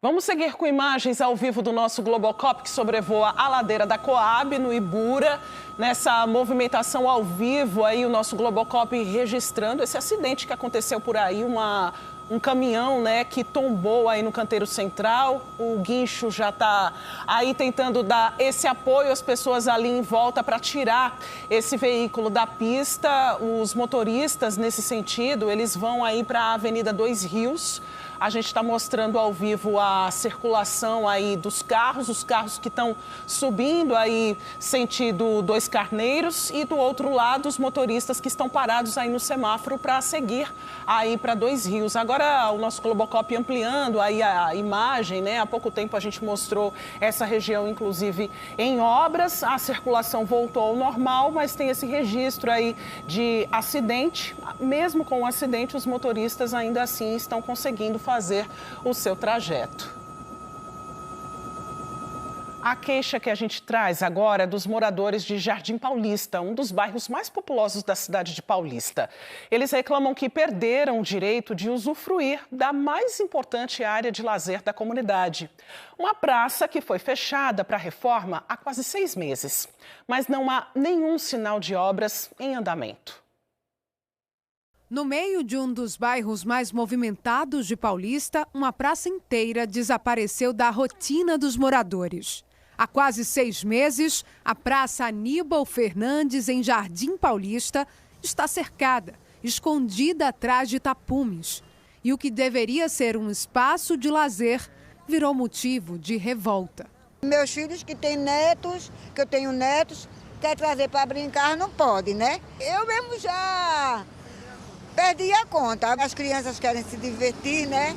Vamos seguir com imagens ao vivo do nosso Globocop, que sobrevoa a ladeira da Coab, no Ibura. Nessa movimentação ao vivo, aí o nosso Globocop registrando esse acidente que aconteceu por aí, um caminhão, né, que tombou aí no canteiro central. O guincho já está aí tentando dar esse apoio às pessoas ali em volta para tirar esse veículo da pista. Os motoristas, nesse sentido, eles vão aí para a Avenida Dois Rios. A gente está mostrando ao vivo a circulação aí dos carros, os carros que estão subindo aí sentido Dois Carneiros, e do outro lado os motoristas que estão parados aí no semáforo para seguir aí para Dois Rios. Agora o nosso Globocop ampliando aí a imagem, né? Há pouco tempo a gente mostrou essa região inclusive em obras, a circulação voltou ao normal, mas tem esse registro aí de acidente. Mesmo com o acidente, os motoristas ainda assim estão conseguindo fazer o seu trajeto. A queixa que a gente traz agora é dos moradores de Jardim Paulista, um dos bairros mais populosos da cidade de Paulista. Eles reclamam que perderam o direito de usufruir da mais importante área de lazer da comunidade. Uma praça que foi fechada para reforma há quase 6 meses, mas não há nenhum sinal de obras em andamento. No meio de um dos bairros mais movimentados de Paulista, uma praça inteira desapareceu da rotina dos moradores. Há quase 6 meses, a Praça Aníbal Fernandes, em Jardim Paulista, está cercada, escondida atrás de tapumes. E o que deveria ser um espaço de lazer virou motivo de revolta. Meus filhos que têm netos, que eu tenho netos, quer trazer para brincar, não pode, né? Eu mesmo já perdi a conta. As crianças querem se divertir, né?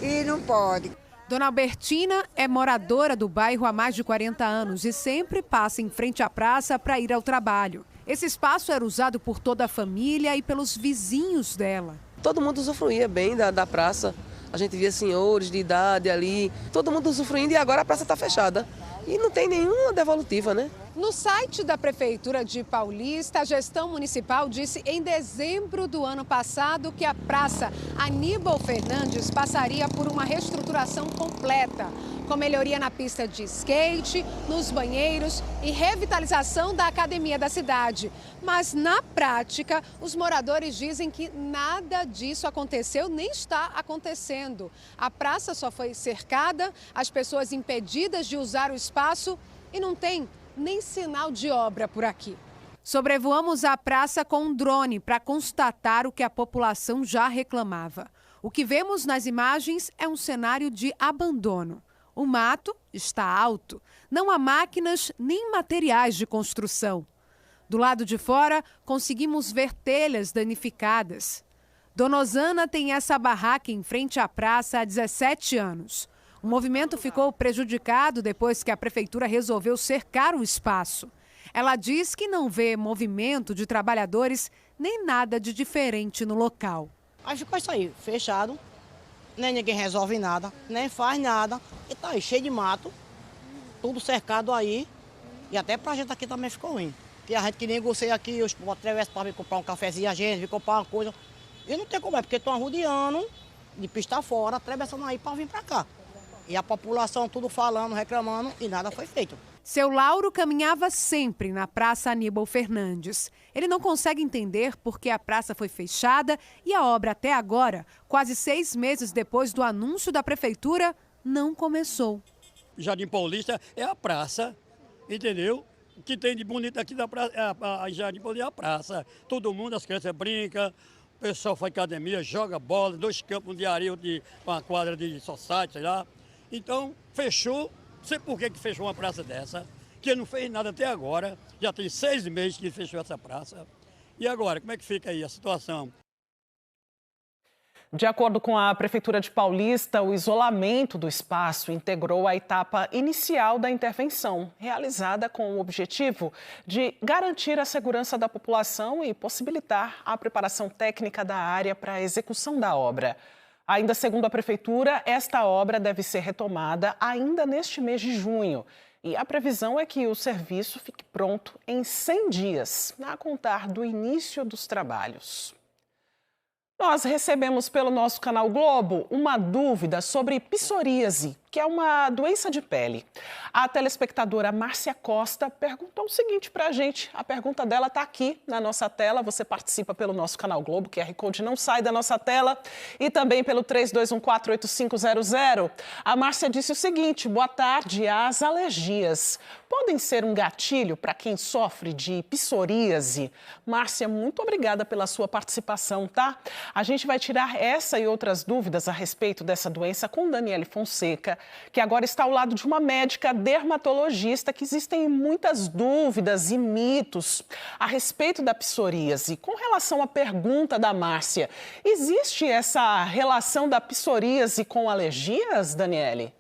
E não pode. Dona Albertina é moradora do bairro há mais de 40 anos e sempre passa em frente à praça para ir ao trabalho. Esse espaço era usado por toda a família e pelos vizinhos dela. Todo mundo usufruía bem da praça. A gente via senhores de idade ali, todo mundo usufruindo, e agora a praça está fechada. E não tem nenhuma devolutiva, né? No site da Prefeitura de Paulista, a gestão municipal disse em dezembro do ano passado que a Praça Aníbal Fernandes passaria por uma reestruturação completa, com melhoria na pista de skate, nos banheiros e revitalização da academia da cidade. Mas, na prática, os moradores dizem que nada disso aconteceu nem está acontecendo. A praça só foi cercada, as pessoas impedidas de usar o espaço e não tem nem sinal de obra por aqui. Sobrevoamos a praça com um drone para constatar o que a população já reclamava. O que vemos nas imagens é um cenário de abandono. O mato está alto, não há máquinas nem materiais de construção. Do lado de fora, conseguimos ver telhas danificadas. Dona Osana tem essa barraca em frente à praça há 17 anos. O movimento ficou prejudicado depois que a prefeitura resolveu cercar o espaço. Ela diz que não vê movimento de trabalhadores nem nada de diferente no local. Aí ficou isso aí, fechado, nem ninguém resolve nada, nem faz nada. E tá aí, cheio de mato, tudo cercado aí. E até pra gente aqui também ficou ruim. Porque a gente que negocia aqui, os através para vir comprar um cafezinho, a gente vir comprar uma coisa. E não tem como, é porque estão arrodeando de pista fora, atravessando aí para vir para cá. E a população tudo falando, reclamando e nada foi feito. Seu Lauro caminhava sempre na Praça Aníbal Fernandes. Ele não consegue entender por que a praça foi fechada e a obra até agora, quase 6 meses depois do anúncio da prefeitura, não começou. Jardim Paulista é a praça, entendeu? O que tem de bonito aqui da praça, a Jardim Paulista é a praça. Todo mundo, as crianças brincam, o pessoal faz academia, joga bola, 2 campos de areia, uma quadra de society, sei lá. Então, fechou. Não sei por que fechou uma praça dessa, que não fez nada até agora. Já tem 6 meses que fechou essa praça. E agora, como é que fica aí a situação? De acordo com a Prefeitura de Paulista, o isolamento do espaço integrou a etapa inicial da intervenção, realizada com o objetivo de garantir a segurança da população e possibilitar a preparação técnica da área para a execução da obra. Ainda segundo a Prefeitura, esta obra deve ser retomada ainda neste mês de junho. E a previsão é que o serviço fique pronto em 100 dias, a contar do início dos trabalhos. Nós recebemos pelo nosso canal Globo uma dúvida sobre psoríase, que é uma doença de pele. A telespectadora Márcia Costa perguntou o seguinte para a gente. A pergunta dela está aqui na nossa tela. Você participa pelo nosso canal Globo, QR Code não sai da nossa tela. E também pelo 3214-8500. A Márcia disse o seguinte: boa tarde, as alergias podem ser um gatilho para quem sofre de psoríase? Márcia, muito obrigada pela sua participação, tá? A gente vai tirar essa e outras dúvidas a respeito dessa doença com Daniele Fonseca, que agora está ao lado de uma médica dermatologista, que existem muitas dúvidas e mitos a respeito da psoríase. Com relação à pergunta da Márcia, existe essa relação da psoríase com alergias, Daniele?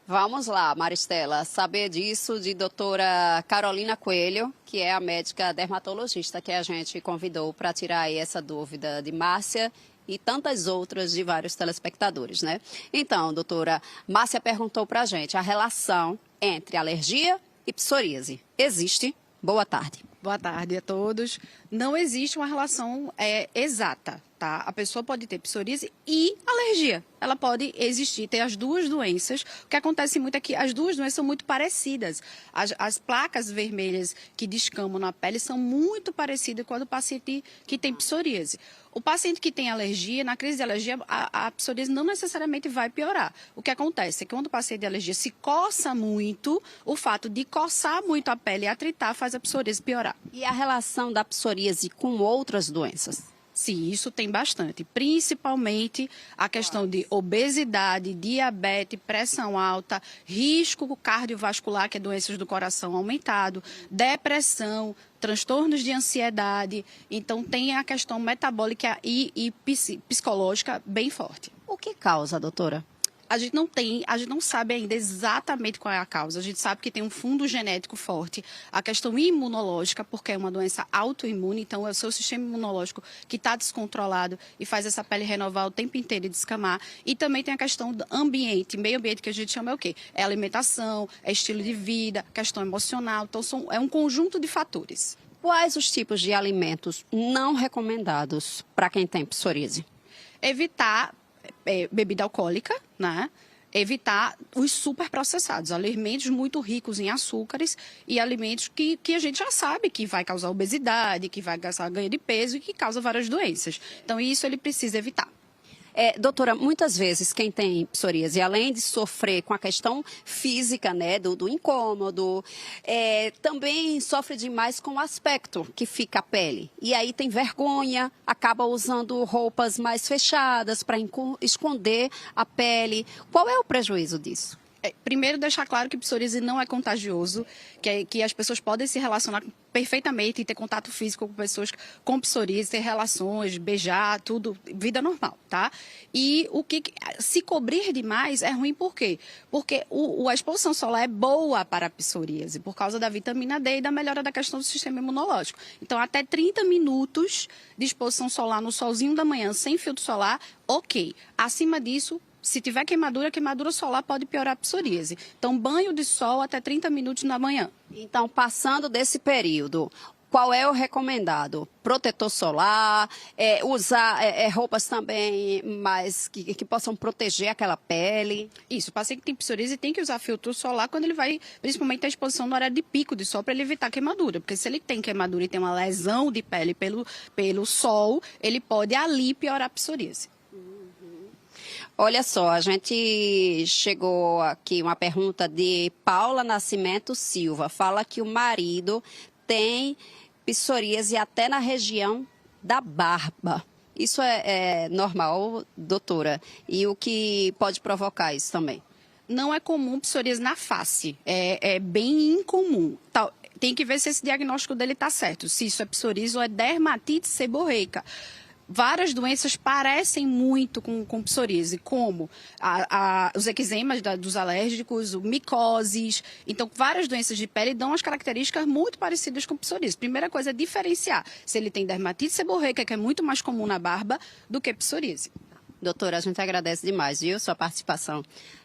Vamos lá, Maristela, saber disso de doutora Carolina Coelho, que é a médica dermatologista que a gente convidou para tirar aí essa dúvida de Márcia e tantas outras de vários telespectadores, né? Então, doutora, Márcia perguntou para a gente a relação entre alergia e psoríase. Existe? Boa tarde. Boa tarde a todos. Não existe uma relação exata, tá? A pessoa pode ter psoríase e alergia. Ela pode existir, ter as duas doenças. O que acontece muito é que as duas doenças são muito parecidas. As placas vermelhas que descamam na pele são muito parecidas com a do paciente que tem psoríase. O paciente que tem alergia, na crise de alergia, a psoríase não necessariamente vai piorar. O que acontece é que quando o paciente de alergia se coça muito, o fato de coçar muito a pele e atritar faz a psoríase piorar. E a relação da psoríase com outras doenças? Sim, isso tem bastante, principalmente a questão de obesidade, diabetes, pressão alta, risco cardiovascular, que é doenças do coração aumentado, depressão, transtornos de ansiedade. Então, tem a questão metabólica e psicológica bem forte. O que causa, doutora? A gente não sabe ainda exatamente qual é a causa. A gente sabe que tem um fundo genético forte. A questão imunológica, porque é uma doença autoimune, então é o seu sistema imunológico que está descontrolado e faz essa pele renovar o tempo inteiro e descamar. E também tem a questão do ambiente, meio ambiente, que a gente chama é o quê? É alimentação, é estilo de vida, questão emocional. Então é um conjunto de fatores. Quais os tipos de alimentos não recomendados para quem tem psoríase? Evitar bebida alcoólica, né? Evitar os superprocessados, alimentos muito ricos em açúcares e alimentos que a gente já sabe que vai causar obesidade, que vai causar ganho de peso e que causa várias doenças. Então, isso ele precisa evitar. Doutora, muitas vezes quem tem psoríase, além de sofrer com a questão física, né, do incômodo, também sofre demais com o aspecto que fica a pele. E aí tem vergonha, acaba usando roupas mais fechadas para esconder a pele. Qual é o prejuízo disso? Primeiro, deixar claro que psoríase não é contagioso, que as pessoas podem se relacionar perfeitamente e ter contato físico com pessoas com psoríase, ter relações, beijar, tudo, vida normal, tá? E se cobrir demais é ruim por quê? Porque a exposição solar é boa para a psoríase, por causa da vitamina D e da melhora da questão do sistema imunológico. Então, até 30 minutos de exposição solar no solzinho da manhã, sem filtro solar, ok. Acima disso, se tiver queimadura solar pode piorar a psoríase. Então, banho de sol até 30 minutos na manhã. Então, passando desse período, qual é o recomendado? Protetor solar, usar roupas também mais que possam proteger aquela pele? Isso, o paciente que tem psoríase tem que usar filtro solar quando ele vai, principalmente a exposição no horário de pico de sol, para ele evitar queimadura. Porque se ele tem queimadura e tem uma lesão de pele pelo sol, ele pode ali piorar a psoríase. Olha só, a gente chegou aqui uma pergunta de Paula Nascimento Silva. Fala que o marido tem psoríase até na região da barba. Isso é normal, doutora? E o que pode provocar isso também? Não é comum psoríase na face, é bem incomum. Tem que ver se esse diagnóstico dele está certo, se isso é psoríase ou é dermatite seborreica. Várias doenças parecem muito com psoríase, como os eczemas dos alérgicos, micoses. Então, várias doenças de pele dão as características muito parecidas com psoríase. Primeira coisa é diferenciar se ele tem dermatite seborreica, que é muito mais comum na barba, do que psoríase. Doutora, a gente agradece demais, viu, sua participação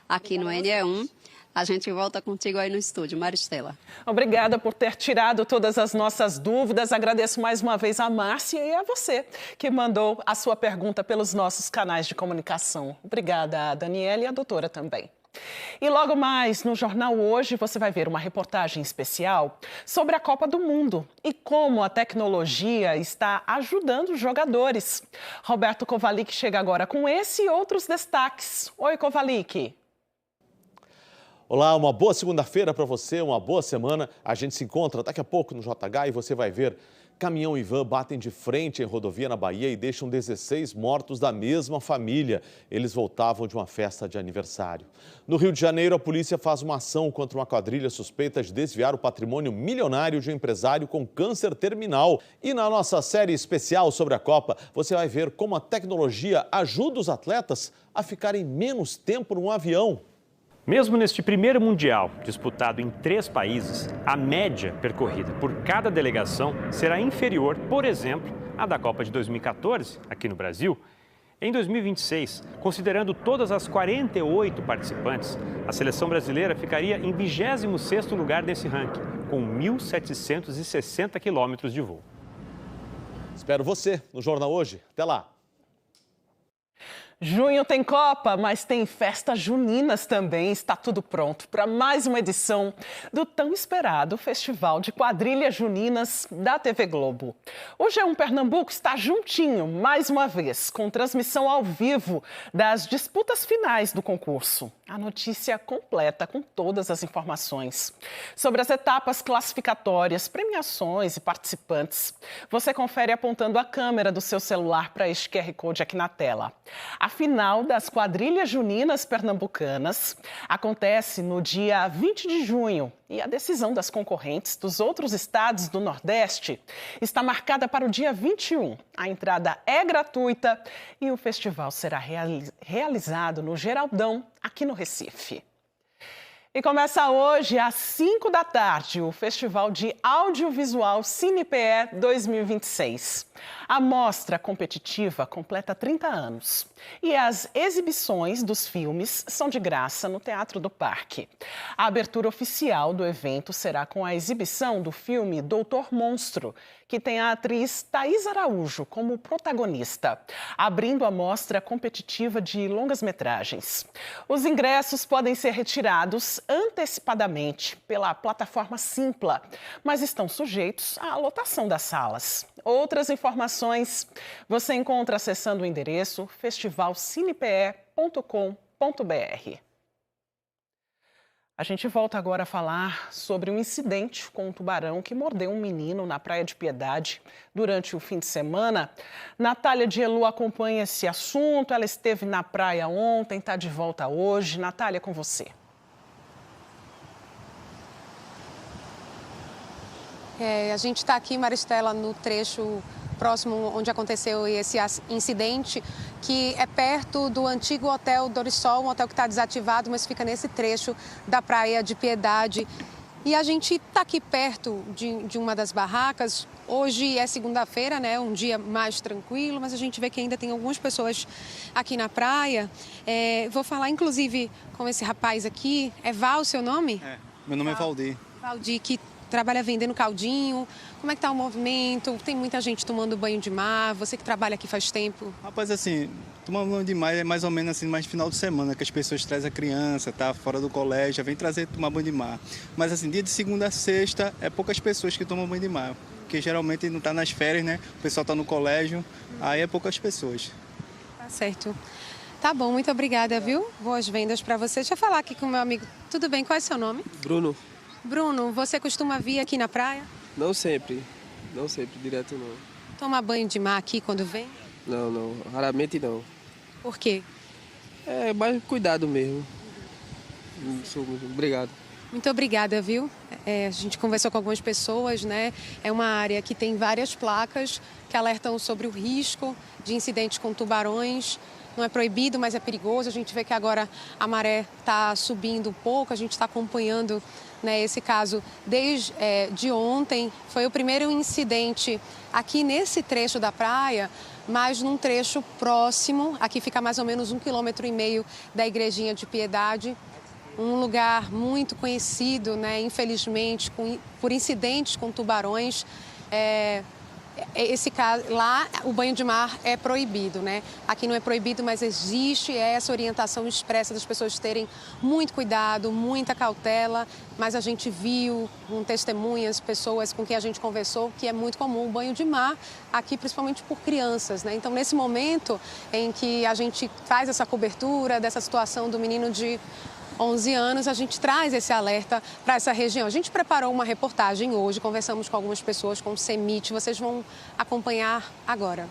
aqui no NE1. A gente volta contigo aí no estúdio, Maristela. Obrigada por ter tirado todas as nossas dúvidas. Agradeço mais uma vez a Márcia e a você que mandou a sua pergunta pelos nossos canais de comunicação. Obrigada a Daniela e a doutora também. E logo mais, no Jornal Hoje, você vai ver uma reportagem especial sobre a Copa do Mundo e como a tecnologia está ajudando os jogadores. Roberto Kovalik chega agora com esse e outros destaques. Oi, Kovalik. Olá, uma boa segunda-feira para você, uma boa semana. A gente se encontra daqui a pouco no JH e você vai ver caminhão e van batem de frente em rodovia na Bahia e deixam 16 mortos da mesma família. Eles voltavam de uma festa de aniversário. No Rio de Janeiro, a polícia faz uma ação contra uma quadrilha suspeita de desviar o patrimônio milionário de um empresário com câncer terminal. E na nossa série especial sobre a Copa, você vai ver como a tecnologia ajuda os atletas a ficarem menos tempo num avião. Mesmo neste primeiro Mundial, disputado em 3 países, a média percorrida por cada delegação será inferior, por exemplo, à da Copa de 2014, aqui no Brasil. Em 2026, considerando todas as 48 participantes, a seleção brasileira ficaria em 26º lugar nesse ranking, com 1.760 quilômetros de voo. Espero você no Jornal Hoje. Até lá! Junho tem Copa, mas tem festas juninas também. Está tudo pronto para mais uma edição do tão esperado Festival de Quadrilhas Juninas da TV Globo. O G1 Pernambuco está juntinho, mais uma vez, com transmissão ao vivo das disputas finais do concurso. A notícia completa com todas as informações sobre as etapas classificatórias, premiações e participantes. Você confere apontando a câmera do seu celular para este QR Code aqui na tela. A final das quadrilhas juninas pernambucanas acontece no dia 20 de junho e a decisão das concorrentes dos outros estados do Nordeste está marcada para o dia 21. A entrada é gratuita e o festival será realizado no Geraldão, aqui no Recife. E começa hoje, às 5 da tarde, o Festival de Audiovisual CinePE 2026. A mostra competitiva completa 30 anos e as exibições dos filmes são de graça no Teatro do Parque. A abertura oficial do evento será com a exibição do filme Doutor Monstro, que tem a atriz Thaís Araújo como protagonista, abrindo a mostra competitiva de longas-metragens. Os ingressos podem ser retirados antecipadamente pela plataforma Simpla, mas estão sujeitos à lotação das salas. Outras informações você encontra acessando o endereço festivalcinepe.com.br. A gente volta agora a falar sobre um incidente com um tubarão que mordeu um menino na Praia de Piedade durante o fim de semana. Natália Dielu acompanha esse assunto, ela esteve na praia ontem, está de volta hoje. Natália, com você. A gente está aqui, Maristela, no trecho próximo onde aconteceu esse incidente, que é perto do antigo Hotel Dorisol, um hotel que está desativado, mas fica nesse trecho da Praia de Piedade. E a gente está aqui perto de uma das barracas. Hoje é segunda-feira, né? Um dia mais tranquilo, mas a gente vê que ainda tem algumas pessoas aqui na praia. Vou falar, inclusive, com esse rapaz aqui. É Val o seu nome? Meu nome é Valdir. Valdir, que trabalha vendendo caldinho. Como é que tá o movimento? Tem muita gente tomando banho de mar. Você que trabalha aqui faz tempo. Rapaz, assim, tomar banho de mar é mais ou menos assim, mais final de semana, que as pessoas trazem a criança, tá fora do colégio, já vem trazer tomar banho de mar. Mas assim, dia de segunda a sexta, é poucas pessoas que tomam banho de mar. Porque geralmente não tá nas férias, né? O pessoal tá no colégio, aí é poucas pessoas. Tá certo. Tá bom, muito obrigada, viu? Boas vendas para você. Deixa eu falar aqui com o meu amigo. Tudo bem, qual é o seu nome? Bruno. Bruno, você costuma vir aqui na praia? Não sempre, direto não. Toma banho de mar aqui quando vem? Não, raramente não. Por quê? É mais cuidado mesmo. Obrigado. Muito obrigada, viu? A gente conversou com algumas pessoas, né? É uma área que tem várias placas que alertam sobre o risco de incidentes com tubarões. Não é proibido, mas é perigoso. A gente vê que agora a maré está subindo um pouco. A gente está acompanhando, né, esse caso desde de ontem. Foi o primeiro incidente aqui nesse trecho da praia, mas num trecho próximo. Aqui fica mais ou menos 1,5 km da Igrejinha de Piedade. Um lugar muito conhecido, né, infelizmente, por incidentes com tubarões. Esse caso, lá o banho de mar é proibido, né? Aqui não é proibido, mas existe essa orientação expressa das pessoas terem muito cuidado, muita cautela. Mas a gente viu com testemunhas, pessoas com quem a gente conversou, que é muito comum o banho de mar aqui, principalmente por crianças, né? Então, nesse momento em que a gente faz essa cobertura dessa situação do menino de 11 anos, a gente traz esse alerta para essa região. A gente preparou uma reportagem hoje, conversamos com algumas pessoas, com o CEMIT, vocês vão acompanhar agora.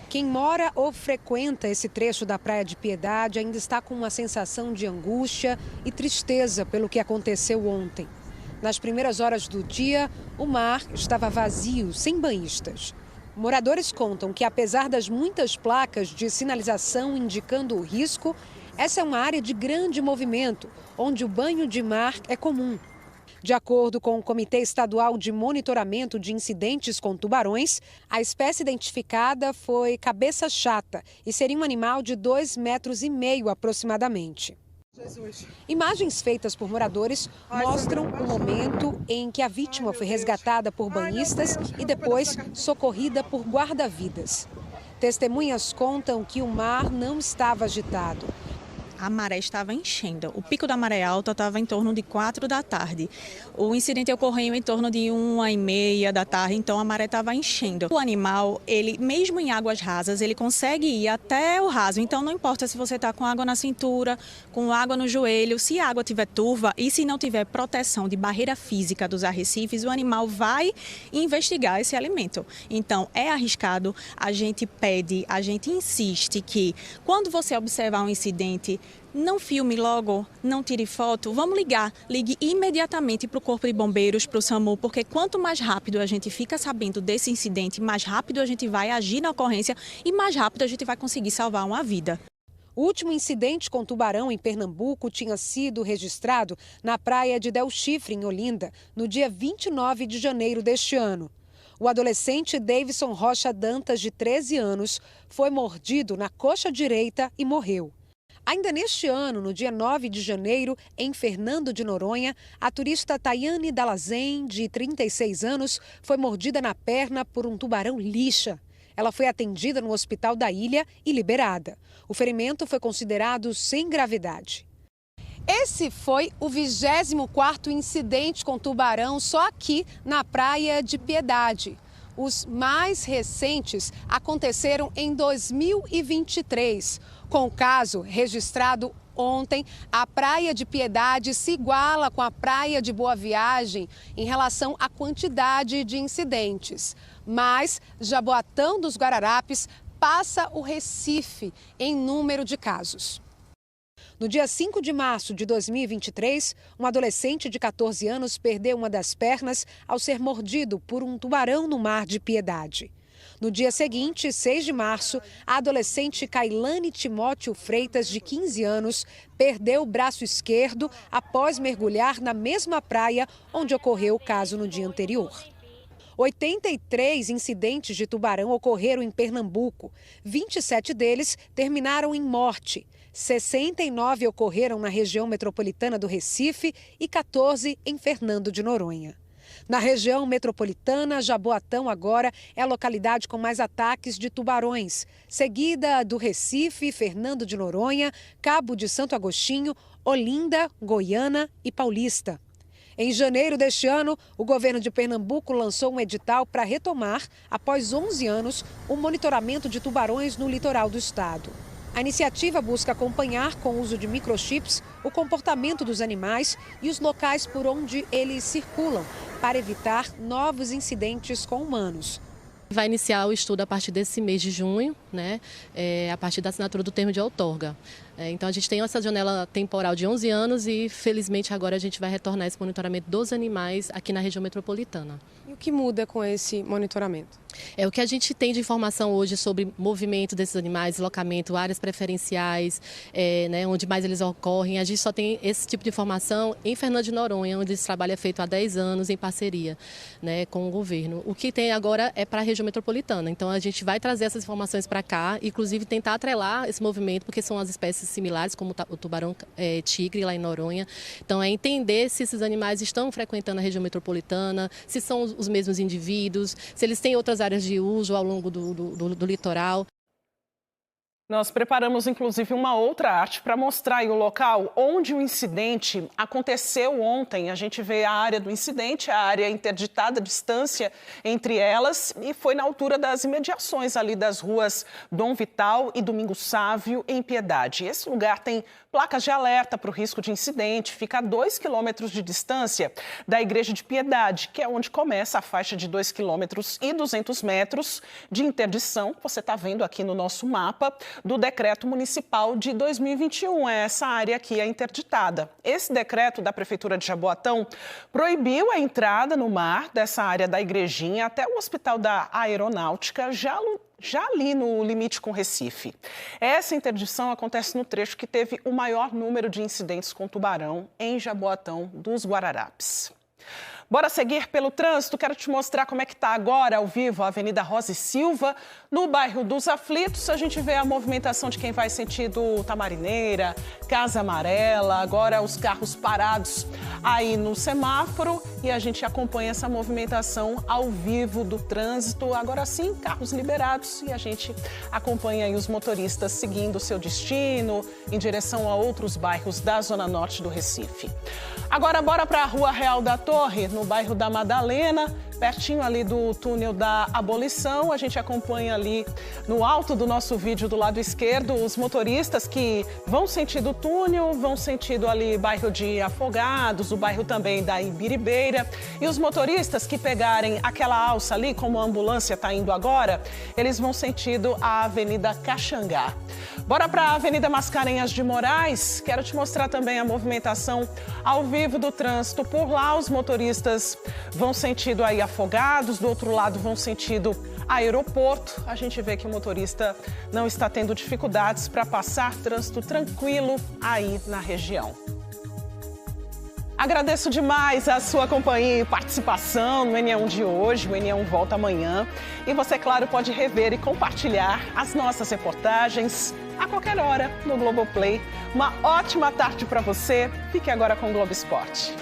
Quem mora ou frequenta esse trecho da Praia de Piedade ainda está com uma sensação de angústia e tristeza pelo que aconteceu ontem. Nas primeiras horas do dia, o mar estava vazio, sem banhistas. Moradores contam que, apesar das muitas placas de sinalização indicando o risco, essa é uma área de grande movimento, onde o banho de mar é comum. De acordo com o Comitê Estadual de Monitoramento de Incidentes com Tubarões, a espécie identificada foi cabeça chata e seria um animal de 2,5 metros aproximadamente. Imagens feitas por moradores mostram o momento em que a vítima foi resgatada por banhistas e depois socorrida por guarda-vidas. Testemunhas contam que o mar não estava agitado. A maré estava enchendo. O pico da maré alta estava em torno de 4 da tarde. O incidente ocorreu em torno de 1h30 da tarde, então a maré estava enchendo. O animal, ele mesmo em águas rasas, ele consegue ir até o raso. Então não importa se você está com água na cintura, com água no joelho, se a água estiver turva e se não tiver proteção de barreira física dos arrecifes, o animal vai investigar esse alimento. Então é arriscado, a gente pede, a gente insiste que quando você observar um incidente, não filme logo, não tire foto, vamos ligue imediatamente para o Corpo de Bombeiros, para o SAMU, porque quanto mais rápido a gente fica sabendo desse incidente, mais rápido a gente vai agir na ocorrência e mais rápido a gente vai conseguir salvar uma vida. O último incidente com tubarão em Pernambuco tinha sido registrado na praia de Del Chifre, em Olinda, no dia 29 de janeiro deste ano. O adolescente Davidson Rocha Dantas, de 13 anos, foi mordido na coxa direita e morreu. Ainda neste ano, no dia 9 de janeiro, em Fernando de Noronha, a turista Tayane Dalazen, de 36 anos, foi mordida na perna por um tubarão lixa. Ela foi atendida no hospital da ilha e liberada. O ferimento foi considerado sem gravidade. Esse foi o 24º incidente com tubarão só aqui na Praia de Piedade. Os mais recentes aconteceram em 2023. Com o caso registrado ontem, a Praia de Piedade se iguala com a Praia de Boa Viagem em relação à quantidade de incidentes. Mas Jaboatão dos Guararapes passa o Recife em número de casos. No dia 5 de março de 2023, um adolescente de 14 anos perdeu uma das pernas ao ser mordido por um tubarão no Mar de Piedade. No dia seguinte, 6 de março, a adolescente Kailane Timóteo Freitas, de 15 anos, perdeu o braço esquerdo após mergulhar na mesma praia onde ocorreu o caso no dia anterior. 83 incidentes de tubarão ocorreram em Pernambuco. 27 deles terminaram em morte. 69 ocorreram na região metropolitana do Recife e 14 em Fernando de Noronha. Na região metropolitana, Jaboatão agora é a localidade com mais ataques de tubarões, seguida do Recife, Fernando de Noronha, Cabo de Santo Agostinho, Olinda, Goiânia e Paulista. Em janeiro deste ano, o governo de Pernambuco lançou um edital para retomar, após 11 anos, o monitoramento de tubarões no litoral do estado. A iniciativa busca acompanhar, com o uso de microchips, o comportamento dos animais e os locais por onde eles circulam, para evitar novos incidentes com humanos. Vai iniciar o estudo a partir desse mês de junho, né, a partir da assinatura do termo de outorga. Então a gente tem essa janela temporal de 11 anos e felizmente agora a gente vai retornar esse monitoramento dos animais aqui na região metropolitana. E o que muda com esse monitoramento? O que a gente tem de informação hoje sobre movimento desses animais, deslocamento, áreas preferenciais, né, onde mais eles ocorrem. A gente só tem esse tipo de informação em Fernando de Noronha, onde esse trabalho é feito há 10 anos em parceria, né, com o governo. O que tem agora é para a região metropolitana. Então a gente vai trazer essas informações para cá, inclusive tentar atrelar esse movimento, porque são as espécies similares, como o tubarão tigre lá em Noronha. Então é entender se esses animais estão frequentando a região metropolitana, se são os mesmos indivíduos, se eles têm outras áreas de uso ao longo do litoral. Nós preparamos, inclusive, uma outra arte para mostrar aí o local onde o incidente aconteceu ontem. A gente vê a área do incidente, a área interditada, a distância entre elas, e foi na altura das imediações ali das ruas Dom Vital e Domingos Sávio, em Piedade. Esse lugar tem placas de alerta para o risco de incidente, fica a 2 quilômetros de distância da Igreja de Piedade, que é onde começa a faixa de 2 quilômetros e 200 metros de interdição, que você está vendo aqui no nosso mapa, do decreto municipal de 2021. É essa área aqui, é interditada. Esse decreto da Prefeitura de Jaboatão proibiu a entrada no mar dessa área da Igrejinha até o Hospital da Aeronáutica, já ali no limite com Recife. Essa interdição acontece no trecho que teve o maior número de incidentes com tubarão em Jaboatão dos Guararapes. Bora seguir pelo trânsito, quero te mostrar como é que está agora, ao vivo, a Avenida Rosa e Silva. No bairro dos Aflitos, a gente vê a movimentação de quem vai sentido Tamarineira, Casa Amarela, agora os carros parados aí no semáforo e a gente acompanha essa movimentação ao vivo do trânsito. Agora sim, carros liberados e a gente acompanha aí os motoristas seguindo o seu destino em direção a outros bairros da Zona Norte do Recife. Agora, bora para a Rua Real da Torre, no bairro da Madalena, pertinho ali do túnel da Abolição. A gente acompanha ali no alto do nosso vídeo do lado esquerdo os motoristas que vão sentido o túnel, vão sentido ali bairro de Afogados, o bairro também da Ibiribeira. E os motoristas que pegarem aquela alça ali, como a ambulância está indo agora, eles vão sentido a Avenida Caxangá. Bora para a Avenida Mascarenhas de Moraes. Quero te mostrar também a movimentação ao vivo do trânsito. Por lá, os motoristas vão sentido aí Afogados, do outro lado vão sentido Aeroporto. A gente vê que o motorista não está tendo dificuldades para passar, trânsito tranquilo aí na região. Agradeço demais a sua companhia e participação no NE1 de hoje. O NE1 volta amanhã. E você, claro, pode rever e compartilhar as nossas reportagens a qualquer hora no Globoplay. Uma ótima tarde para você. Fique agora com o Globo Esporte.